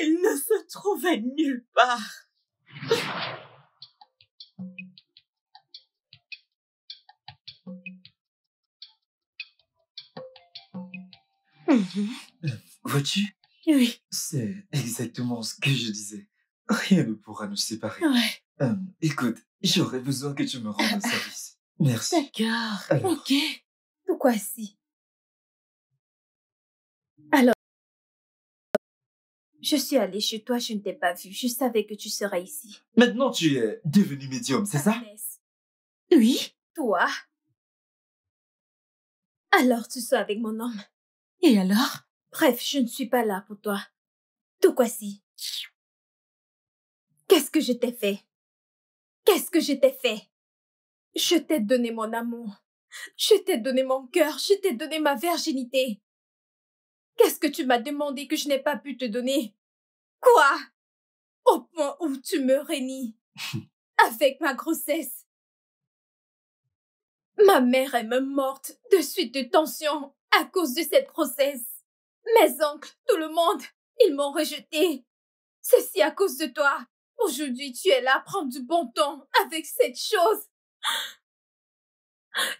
il ne se trouvait nulle part. Vois-tu? Oui. C'est exactement ce que je disais. Rien ne pourra nous séparer. Ouais. Écoute, j'aurais besoin que tu me rendes service. Merci. D'accord. Alors. Ok. Pourquoi si? Alors, je suis allée chez toi, je ne t'ai pas vu. Je savais que tu serais ici. Maintenant, tu es devenu médium, c'est ça? Agnès, Oui. toi? Alors tu sors avec mon homme. Et alors? Bref, je ne suis pas là pour toi. Tout quoi si? Qu'est-ce que je t'ai fait? Qu'est-ce que je t'ai fait? Je t'ai donné mon amour. Je t'ai donné mon cœur. Je t'ai donné ma virginité. Qu'est-ce que tu m'as demandé que je n'ai pas pu te donner? Quoi? Au point où tu me rénis. Avec ma grossesse. Ma mère est morte de suite de tension. À cause de cette grossesse, mes oncles, tout le monde, ils m'ont rejeté. Ceci à cause de toi. Aujourd'hui, tu es là à prendre du bon ton avec cette chose.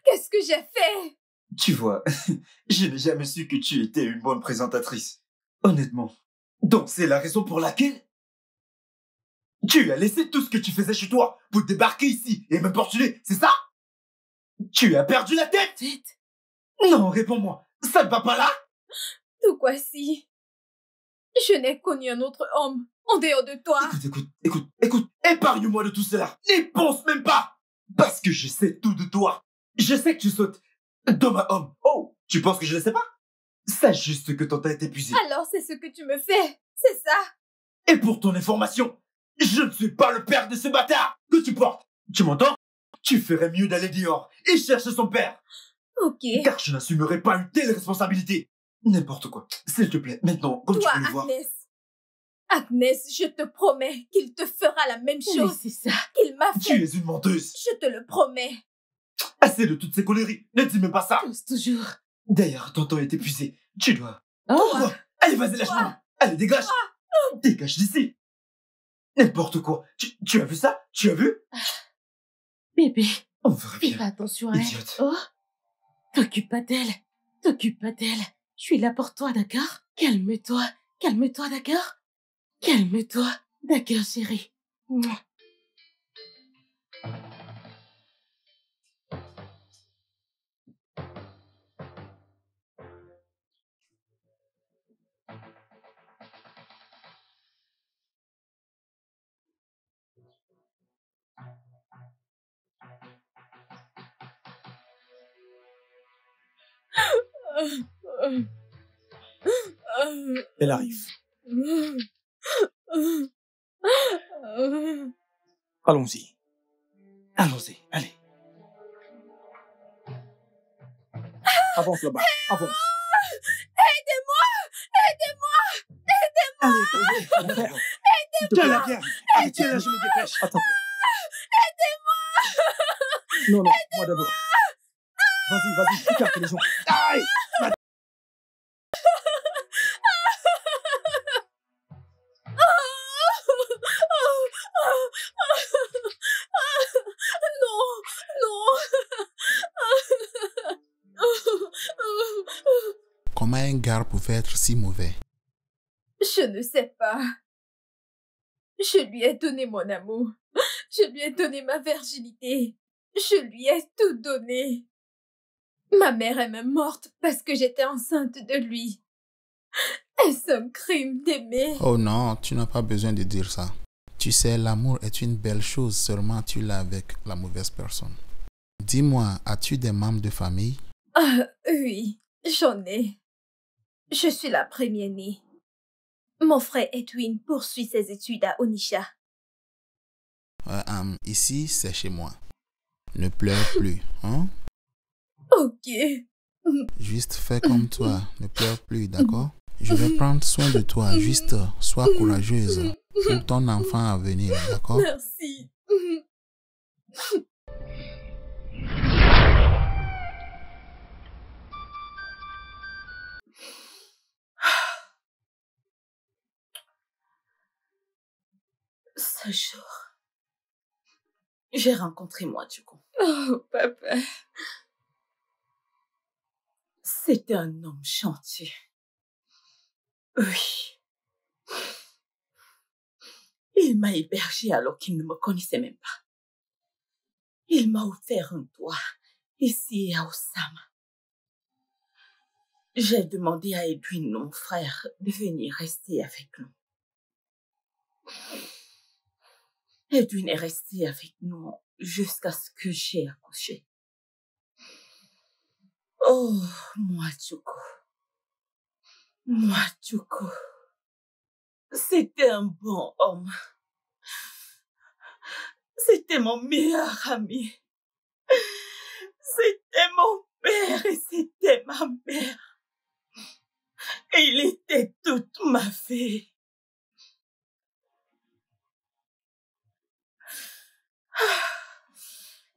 Qu'est-ce que j'ai fait? Tu vois, je n'ai jamais su que tu étais une bonne présentatrice. Honnêtement. Donc c'est la raison pour laquelle tu as laissé tout ce que tu faisais chez toi pour débarquer ici et m'importuner, c'est ça? Tu as perdu la tête? Non, réponds-moi. Ça ne va pas là? Tout quoi si? Je n'ai connu un autre homme en dehors de toi. Écoute. Épargne-moi de tout cela. N'y pense même pas. Parce que je sais tout de toi. Je sais que tu sautes d'homme à homme. Oh, tu penses que je ne sais pas? Sache juste que ton temps est épuisé. Alors c'est ce que tu me fais, c'est ça? Et pour ton information, je ne suis pas le père de ce bâtard que tu portes. Tu m'entends? Tu ferais mieux d'aller dehors et chercher son père. Ok. Car je n'assumerai pas une telle responsabilité. N'importe quoi. S'il te plaît, maintenant, comme Toi, tu peux le voir. Agnès, je te promets qu'il te fera la même chose. Oui, c'est ça. Qu'il m'a fait. Tu es une menteuse. Je te le promets. Assez de toutes ces conneries. Ne dis même pas ça. Toujours. D'ailleurs, ton temps est épuisé. Tu dois. Oh. Quoi? Allez, vas-y, lâche-moi. Allez, dégage. Dégage d'ici. N'importe quoi. Tu as vu ça? Tu as vu? Bébé. On verra bien. Fais attention à elle. Idiote. Oh. T'occupe pas d'elle. T'occupe pas d'elle. Je suis là pour toi, d'accord? Calme-toi. Calme-toi, d'accord? Calme-toi. D'accord, chérie. Mouah. Elle arrive. Allons-y. Allons-y, allez. Avance là-bas, avance. Aidez-moi! Aidez-moi! Aidez-moi! Allez, Aidez-moi! tiens la pierre. Allez, tiens là, je me dépêche. Attends. Aidez-moi! Non, moi d'abord. Vas-y, écarte les gens. Aïe! Comment un gars pouvait être si mauvais? Je ne sais pas. Je lui ai donné mon amour. Je lui ai donné ma virginité. Je lui ai tout donné. Ma mère est même morte parce que j'étais enceinte de lui. Est-ce un crime d'aimer? Oh non, tu n'as pas besoin de dire ça. Tu sais, l'amour est une belle chose, seulement tu l'as avec la mauvaise personne. Dis-moi, as-tu des membres de famille? Ah, oui, j'en ai. Je suis la première-née. Mon frère Edwin poursuit ses études à Onisha. Ici, c'est chez moi. Ne pleure plus, hein? Ok. Juste fais comme toi, ne pleure plus, d'accord? Je vais prendre soin de toi, juste sois courageuse pour ton enfant à venir, d'accord? Merci. Ce jour, j'ai rencontré Mwachuku. Oh, papa. C'était un homme gentil. Oui. Il m'a hébergé alors qu'il ne me connaissait même pas. Il m'a offert un toit ici à Osama. J'ai demandé à Edwin, mon frère, de venir rester avec nous. Edwin est resté avec nous jusqu'à ce que j'ai accouché. Oh, Mwachuku. Mwachuku. C'était un bon homme. C'était mon meilleur ami. C'était mon père et c'était ma mère. Et il était toute ma vie.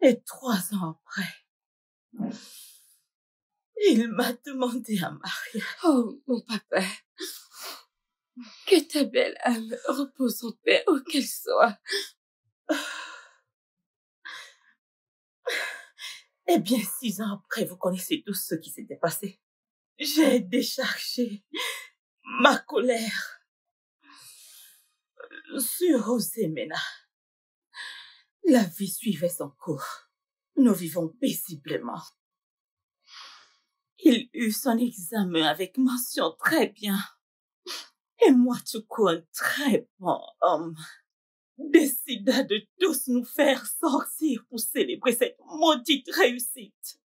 Et 3 ans après, Il m'a demandé un mariage. Oh, mon papa. Que ta belle âme repose en paix, où qu'elle soit. Eh bien, 6 ans après, vous connaissez tout ce qui s'était passé. J'ai déchargé ma colère sur Osemena. La vie suivait son cours. Nous vivons paisiblement. Il eut son examen avec mention très bien. Et moi, Chuku, un très bon homme, décida de tous nous faire sortir pour célébrer cette maudite réussite.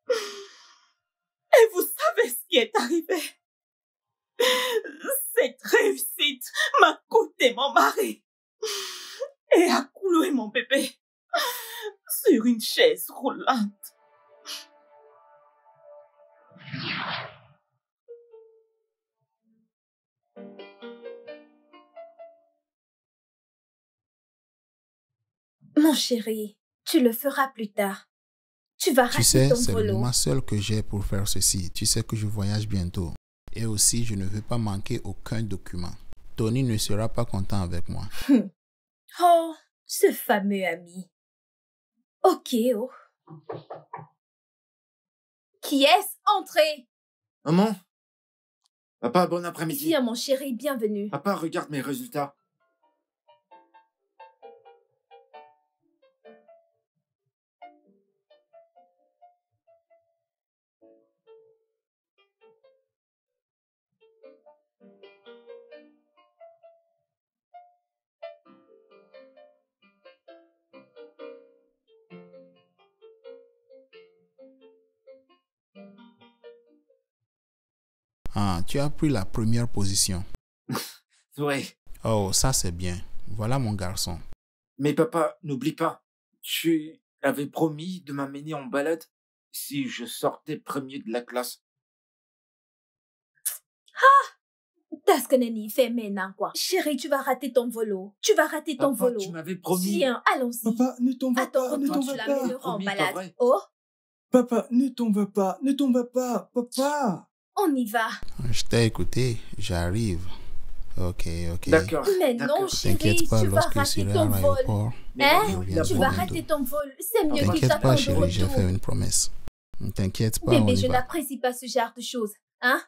Et vous savez ce qui est arrivé? Cette réussite m'a coûté mon mari et a cloué mon bébé sur une chaise roulante. Mon chéri, tu le feras plus tard. Tu vas Tu rater sais, ton c'est le volo. moment seul que j'ai pour faire ceci. Tu sais que je voyage bientôt. Et aussi, je ne veux pas manquer aucun document. Tony ne sera pas content avec moi. Oh, ce fameux ami. Ok, oh. Qui est-ce? Entrez. Maman? Papa, bon après-midi. Viens, mon chéri, bienvenue. Papa, regarde mes résultats. Ah, tu as pris la première position. Ouais. Oh, ça c'est bien. Voilà mon garçon. Mais papa, n'oublie pas, tu avais promis de m'amener en balade si je sortais premier de la classe. T'as ce que Nenny fait maintenant, quoi. Chéri, tu vas rater ton volo. Tu vas rater ton Papa, volo. tu m'avais promis. Viens, allons-y. Papa, ne t'en va Attends, pas, ne t'en tu va la pas. mèneras en Promis, pas balade. vrai. Oh, Papa, ne t'en va pas, ne t'en va pas, papa. on y va. Je t'ai écouté, j'arrive. Ok. D'accord. Mais non, d'accord. chéri, T'inquiète pas, tu vas lorsque je rater serai à ton vol. l'aéroport, Hein? je Tu reviendrai vas bientôt. rater ton vol. C'est mieux qu'il T'inquiète t'attende pas, de chérie, j'ai retour. fait une promesse. T'inquiète pas, on Bébé, y je va. n'apprécie pas ce genre de choses. Hein?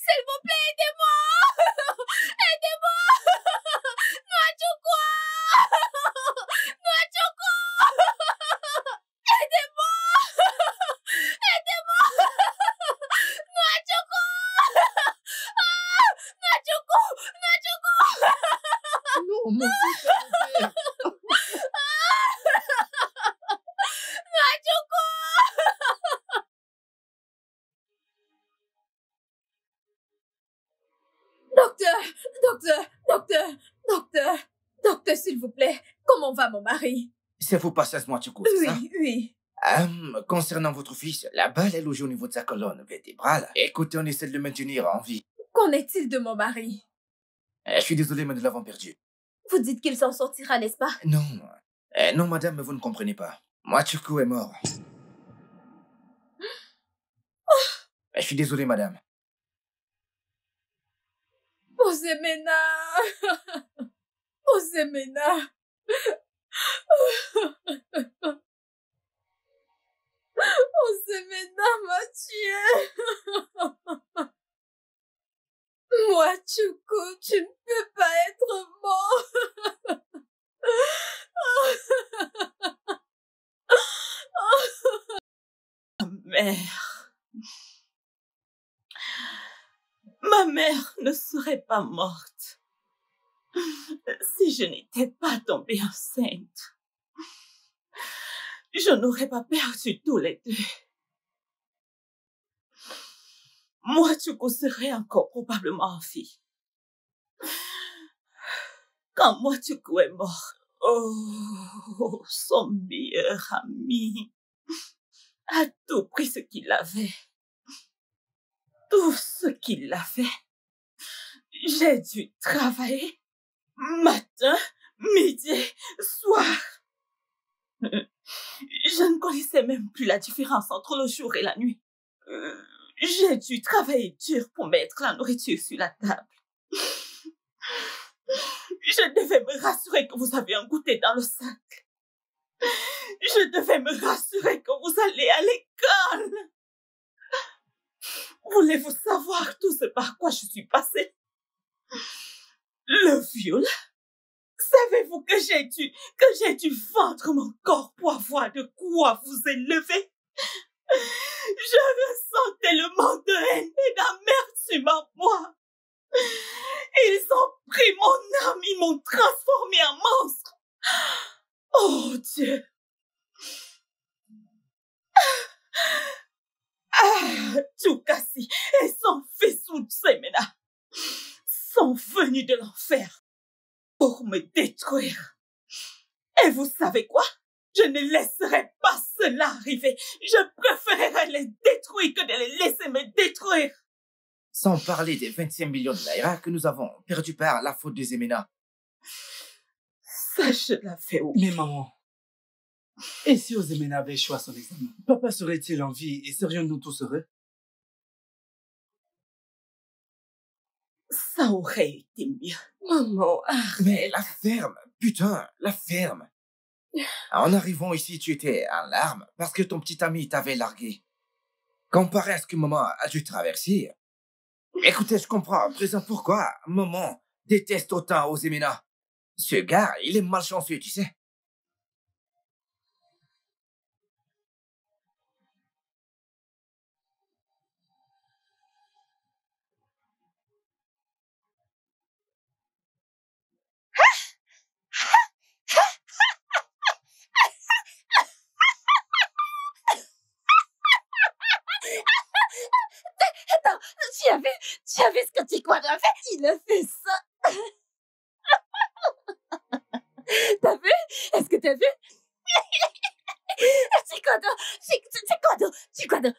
S'il vous plaît, aidez-moi! Aidez-moi! Noachukwa! Noachukwa! Aidez-moi! Aidez-moi! Noachukwa! Noachukwu! Noachukwu! Non, mon fils, père. Noachukwu! Docteur, s'il vous plaît, comment va mon mari? C'est vos passages, moi, tu cours, c'est ça? Oui. Concernant votre fils, la balle est logée au niveau de sa colonne vertébrale. Écoutez, on essaie de le maintenir en vie. Qu'en est-il de mon mari? Je suis désolé, mais nous l'avons perdu. Vous dites qu'il s'en sortira, n'est-ce pas? Non. Non, madame, vous ne comprenez pas. Moi, Chuku est mort. Je suis désolé, madame. Osemena! Osemena! Osemena m'a tué! Moi, Chuku, tu ne peux pas être mort! Ma mère ne serait pas morte si je n'étais pas tombée enceinte. je n'aurais pas perdu tous les deux. Moi, Tuko serait encore probablement en vie. Quand moi, Tuko est mort, oh, son meilleur ami a tout pris ce qu'il avait. Tout ce qu'il avait. J'ai dû travailler matin, midi, soir. Je ne connaissais même plus la différence entre le jour et la nuit. J'ai dû travailler dur pour mettre la nourriture sur la table. Je devais me rassurer que vous avez un goûter dans le sac. Je devais me rassurer que vous allez à l'école. Voulez-vous savoir tout ce par quoi je suis passée? Le viol? Savez-vous que j'ai dû vendre mon corps pour avoir de quoi vous élever? Je ressentais le manque de haine et d'amertume en moi. Ils ont pris mon âme, ils m'ont transformé en monstre. Oh Dieu! Tukasi et son fils Utsemena sont venus de l'enfer pour me détruire. Et vous savez quoi? Je ne laisserai pas cela arriver. Je préférerais les détruire que de les laisser me détruire. Sans parler des 25 millions de naira que nous avons perdus par la faute de Zemena. Ça, je l'avais oublié. Mais maman, et si Ozemena avait échoué à son examen, papa serait-il en vie et serions-nous tous heureux? Ça aurait été mieux. Maman, arrête. Mais la ferme, putain, la ferme. En arrivant ici, tu étais en larmes parce que ton petit ami t'avait largué. Comparé à ce que maman a dû traverser. Écoutez, je comprends à présent pourquoi maman déteste autant Ozemena. Ce gars, il est malchanceux, tu sais. Attends, tu as vu ce que Tikwado a fait? Il a fait ça. T'as vu? Est-ce que t'as vu? Tikwado! Tikwado,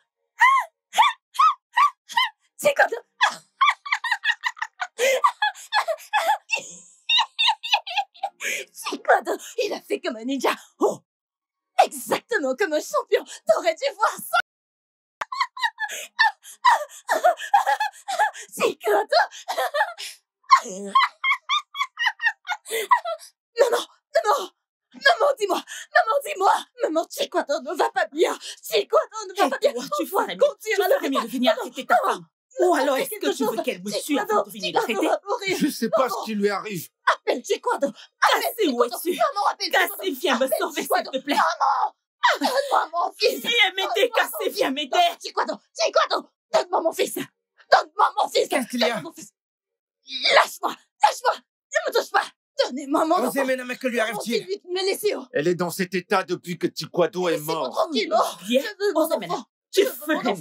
il a fait comme un ninja. Oh! Exactement comme un champion. T'aurais dû voir ça. Tikwado! Maman, Tikwado ne va pas bien. Tikwado ne va pas bien. Tu ferais mieux de venir arrêter ta femme. Ou alors est-ce que tu veux qu'elle me tue avant de venir l'arrêter? Je sais pas ce qui lui arrive. Appelle Tikwado. Cassie, où es-tu? Cassie, viens me sauver, s'il te plaît. Maman! Donne-moi mon fils. Viens m'aider, Cassie, viens m'aider. Tikwado, donne-moi mon fils. Donne-moi mon fils. Qu'est-ce qu'il y a? Lâche-moi. Ne me touche pas. Donnez-moi mon enfant. Ozemena, mais que lui arrive-t-il? Mais laissez-le. Elle est dans cet état depuis que Tikwado est mort. Tranquille. Bien, Ozemena, tu ferais mieux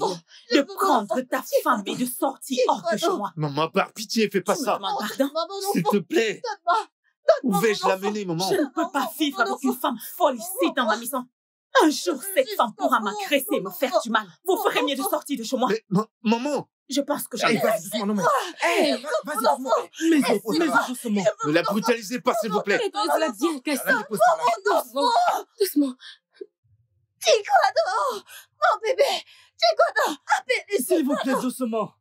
de prendre ta femme et de sortir hors de chez moi. Maman, par pitié, fais pas Tu me ça. demandes pardon? S'il te plaît. Où vais-je l'amener, maman? Je ne peux pas vivre avec une femme folle ici dans ma maison. Un jour, cette femme pourra m'agresser et me faire du mal. Vous ferez mieux de sortir de chez moi. Mais, maman! Je pense que Allez, vas-y, doucement, non, mais... Vas-y, doucement. Mais doucement. Ne la brutalisez pas, s'il vous plaît. Aide-la bien, Cassie. Doucement. Doucement. Tikwado! Mon bébé! Tikwado! Appelez S'il vous plaît, doucement.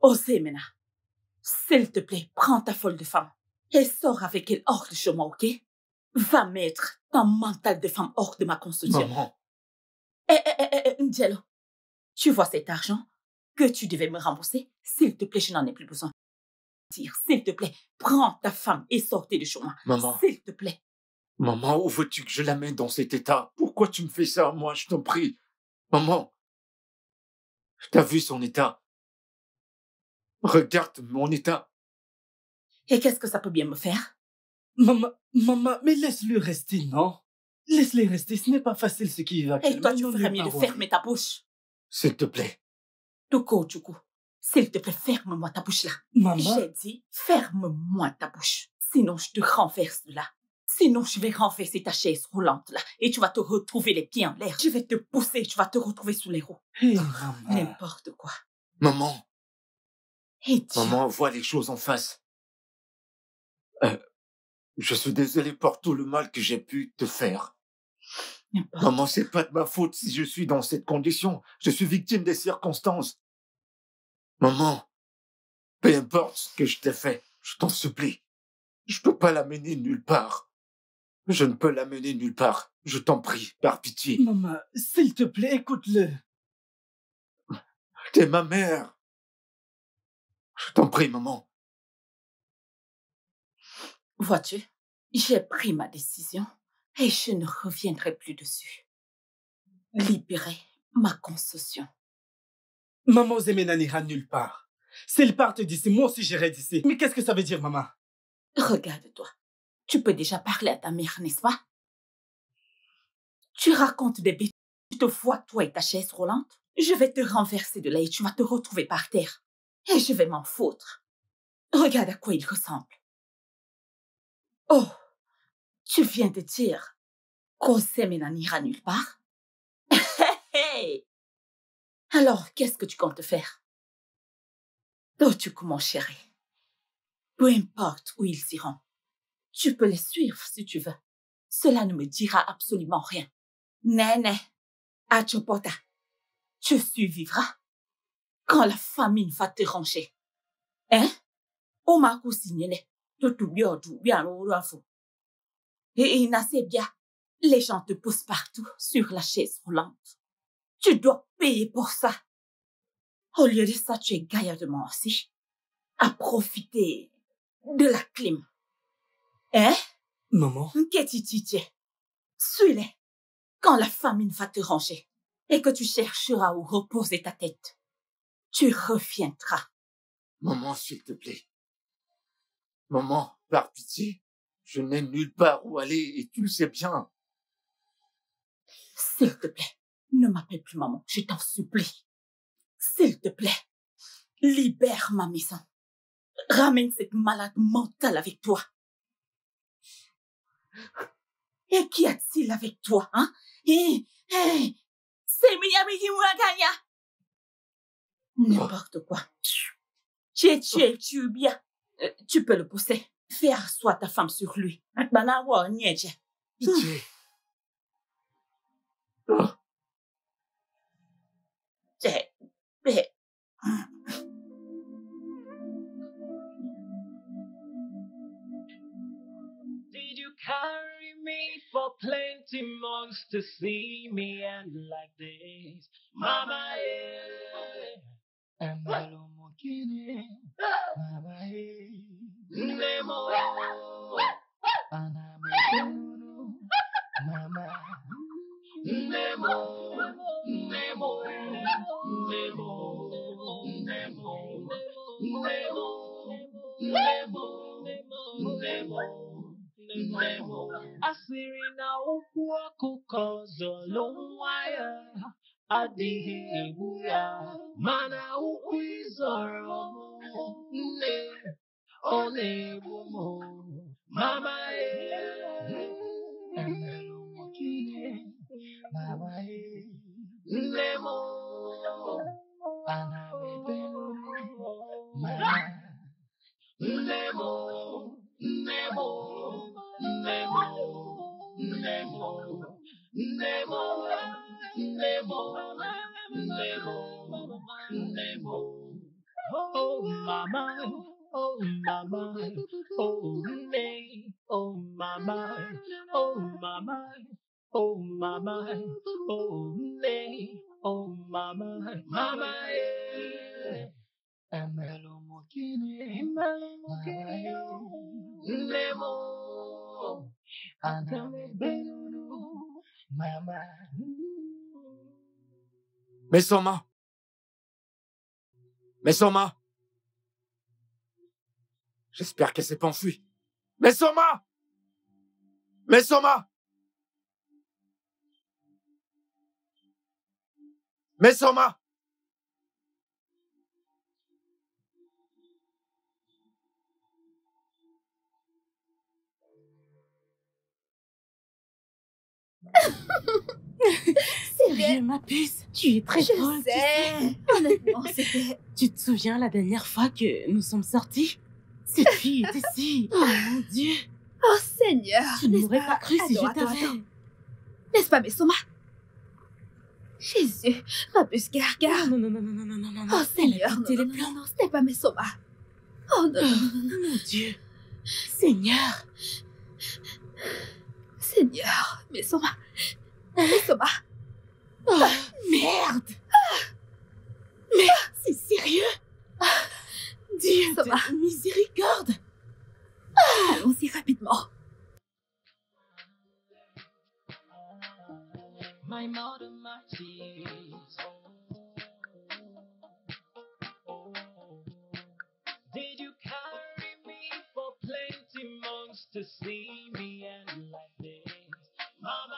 Ozemena, s'il te plaît, prends ta folle de femme et sors avec elle hors de chez moi, ok? Va mettre ton mental de femme hors de ma construction. Maman. Njelo, tu vois cet argent que tu devais me rembourser? S'il te plaît, je n'en ai plus besoin. S'il te plaît, prends ta femme et sortez de chez moi. Maman. S'il te plaît. Maman, où veux-tu que je la mette dans cet état? Pourquoi tu me fais ça, moi, je t'en prie? Maman, t'as vu son état? Regarde mon état. Et qu'est-ce que ça peut bien me faire? Maman, mais laisse-le rester, non? Laisse-les rester, ce n'est pas facile ce qui va Et actuellement. toi, tu Non, ferais nulle mieux de part, fermer ta bouche. S'il te plaît. Tuko, Chuku, s'il te plaît, ferme-moi ta bouche là. Maman. J'ai dit, ferme-moi ta bouche. Sinon, je te renverse de là. Sinon, je vais renverser ta chaise roulante là. Et tu vas te retrouver les pieds en l'air. Je vais te pousser, tu vas te retrouver sous les roues. Hé, maman. N'importe quoi. Maman, Et Dieu. maman, vois les choses en face. Je suis désolé pour tout le mal que j'ai pu te faire. N'importe Maman, c'est pas de ma faute si je suis dans cette condition. Je suis victime des circonstances. Maman, peu importe ce que je t'ai fait, je t'en supplie. Je peux pas l'amener nulle part. Je ne peux l'amener nulle part. Je t'en prie, par pitié. Maman, s'il te plaît, écoute-le. T'es ma mère. Je t'en prie, maman. Vois-tu, j'ai pris ma décision et je ne reviendrai plus dessus. Libérer ma concession. Maman Zemena n'ira nulle part. S'ils partent d'ici, moi aussi j'irai d'ici. Mais qu'est-ce que ça veut dire, maman? Regarde-toi. Tu peux déjà parler à ta mère, n'est-ce pas? Tu racontes des bêtises. Tu te vois, toi et ta chaise roulante. Je vais te renverser de là et tu vas te retrouver par terre. Et je vais m'en foutre. Regarde à quoi il ressemble. Oh, tu viens de dire qu'Ozemena n'ira nulle part? Hey! Alors, qu'est-ce que tu comptes faire? Oh, Tuku, mon chéri. Peu importe où ils iront. Tu peux les suivre si tu veux. Cela ne me dira absolument rien. Néné, Achopota, tu survivras quand la famine va te ranger. Hein? Omaku signele, tout bien au et il n'assait bien. Les gens te poussent partout sur la chaise roulante. Tu dois payer pour ça. Au lieu de ça, tu es gaillardement aussi à profiter de la clim. Hein? Maman. Ketititi, suis-les quand la famine va te ranger et que tu chercheras où reposer ta tête. Tu reviendras. Maman, s'il te plaît. Maman, par pitié, je n'ai nulle part où aller et tu le sais bien. S'il te plaît, ne m'appelle plus maman, je t'en supplie. S'il te plaît, libère ma maison. Ramène cette malade mentale avec toi. Et qu'y a-t-il avec toi, hein? C'est Miami Kimurakanya. N'importe quoi. Tu es bien. Tu peux le pousser. Fais asseoir ta femme sur lui. Pitié. Did you carry me for plenty months to see me end like this? Mama, yeah. Amalo mokine, mama, yeah. Nemo, anamo, mama, Nemo, Nemo, Nemo, Nemo, Nemo, Nemo, Nemo. Asiri na ukwu ọkụkọ zọlụ nwa ya adịghị egbu ya, mana ukwu ịzọrọ nne ọ na-egbu m. Mama emelụ m gịnị? Mama nne m ana m ebelu mama nne m nne m Nemo, Nemo, Nemo, Nemo, Nemo, Nemo. Oh mama, oh mama, oh nay, oh mama, oh mama, oh mama, oh nay, oh mama, mama, Amelo mokini, Nemo. Mama. Mesoma. J'espère qu'elle s'est pas enfuie. Mesoma. Mais Soma! Sérieux, ma puce, tu es très drôle. Je sais. Honnêtement, c'était... Tu te souviens la dernière fois que nous sommes sortis? Cette fille était ici. Oh mon Dieu. Oh Seigneur. Tu ne m'aurais pas cru si je Attends, t'avais. attends. N'est-ce pas, Messoma? Jésus, ma puce Garga. Non, non, non, non, non, non, non, non, non. Oh Seigneur, Elle a pété non, les non, plombs. non, non, ce n'est pas Messoma. Oh non, non, non, non, non. Mon Dieu. Seigneur. Seigneur, Messoma. Messoma. Oh, merde. Mais c'est sérieux? Dieu de miséricorde. Allons-y rapidement. My mother, my tears. Did you carry me for plenty months to see me and like this? Mama,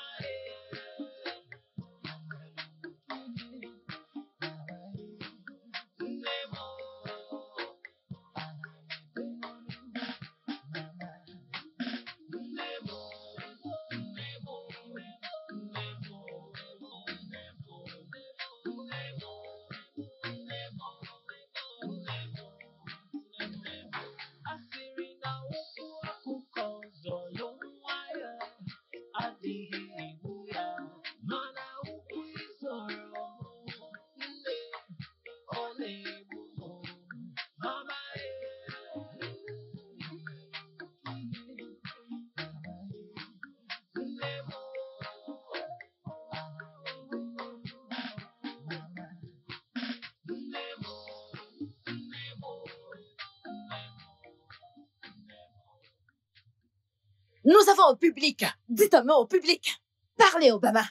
Nous avons au public. Dites un mot au public. Parlez, Obama.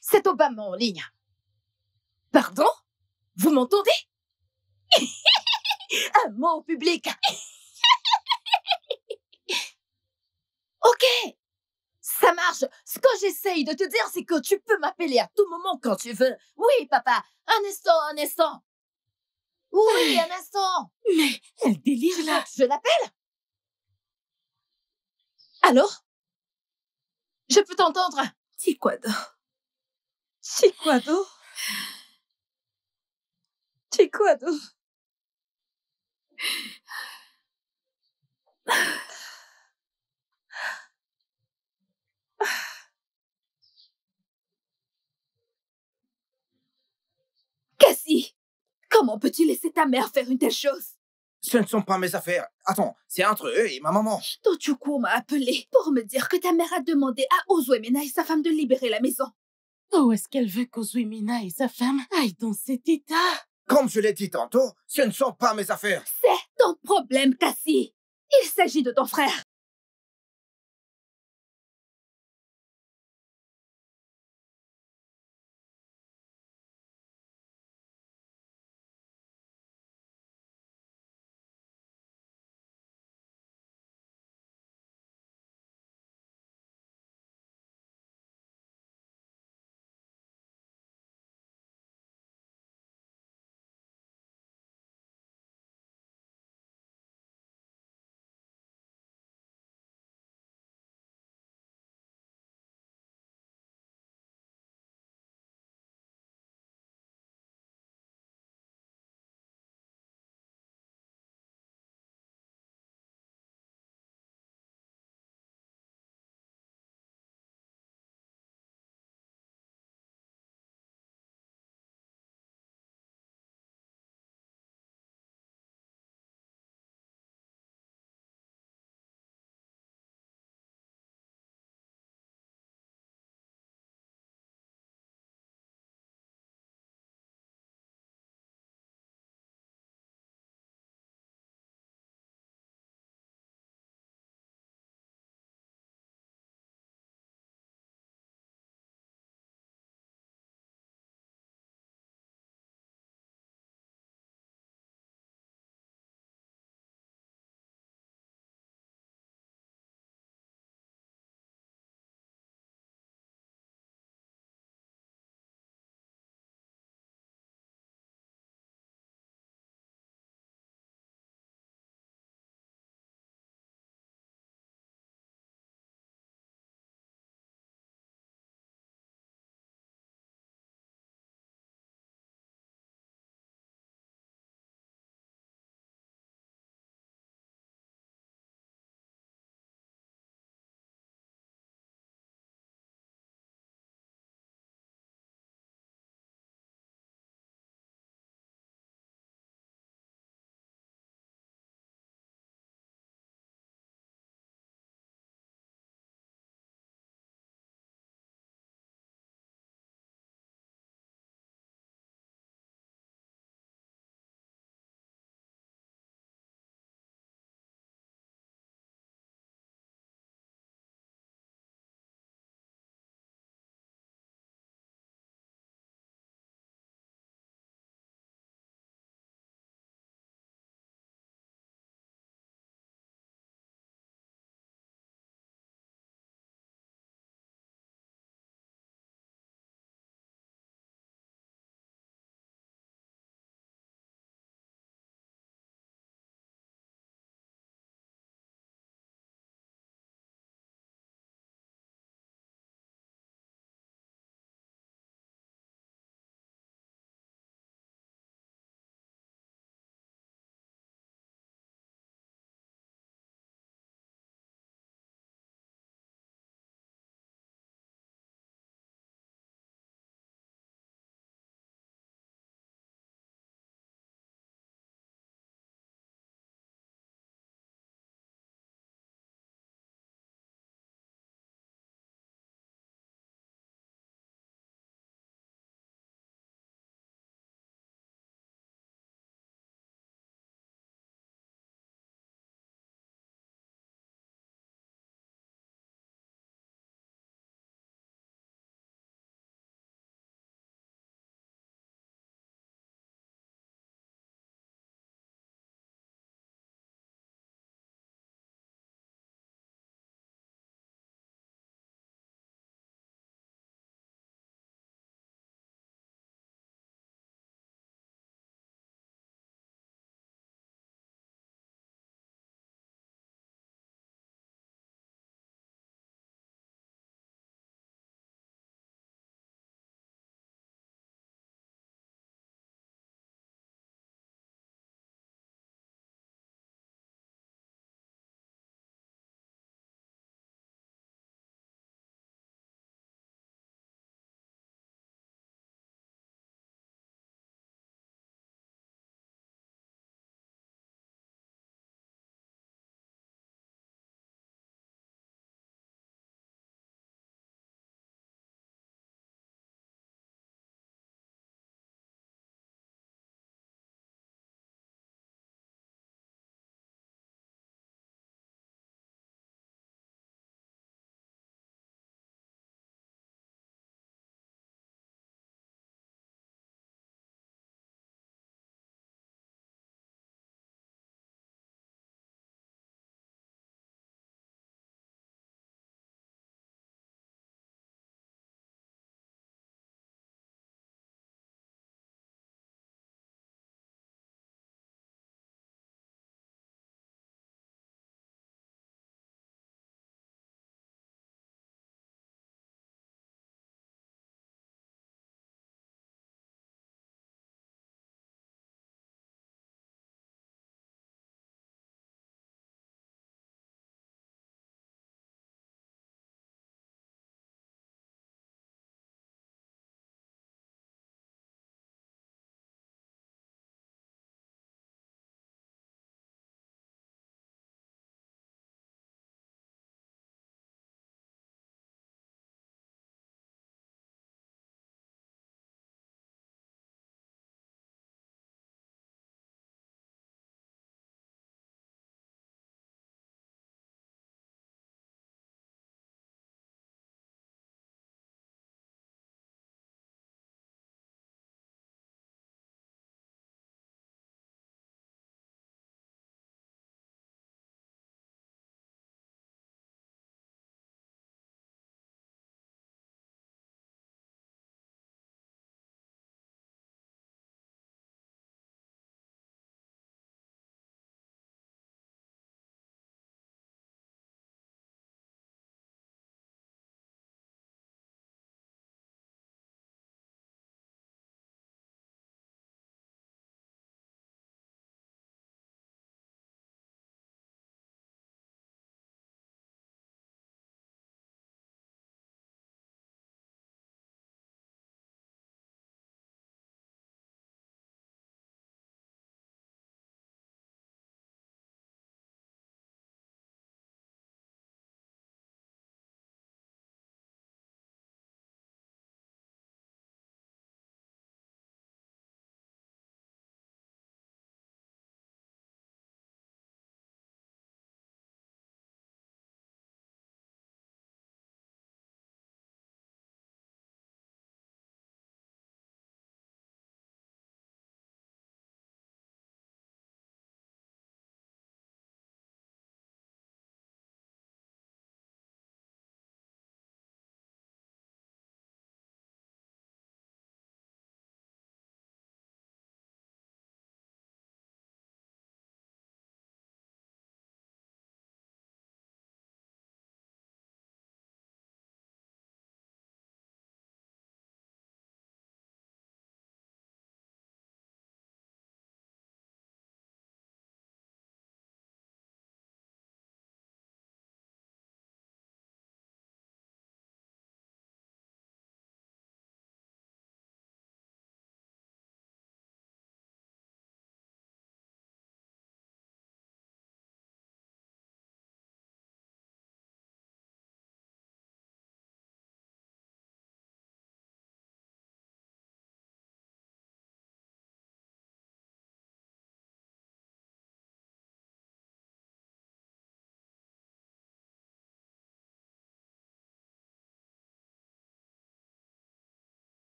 C'est Obama en ligne. Pardon? Vous m'entendez? Un mot au public. Ok. Ça marche. Ce que j'essaye de te dire, c'est que tu peux m'appeler à tout moment quand tu veux. Oui, papa. Un instant, un instant. Oui, un instant. Mais elle délire là. Je l'appelle? Allô? Je peux t'entendre? Chiquado. Chiquado? Chiquado? Cassie, comment peux-tu laisser ta mère faire une telle chose? Ce ne sont pas mes affaires. Attends, c'est entre eux et ma maman. Tochukwu m'a appelé pour me dire que ta mère a demandé à Ozwemena et sa femme de libérer la maison. Où est-ce qu'elle veut qu'Ozwemena et sa femme aillent dans cet état? Comme je l'ai dit tantôt, ce ne sont pas mes affaires. C'est ton problème, Cassie. Il s'agit de ton frère.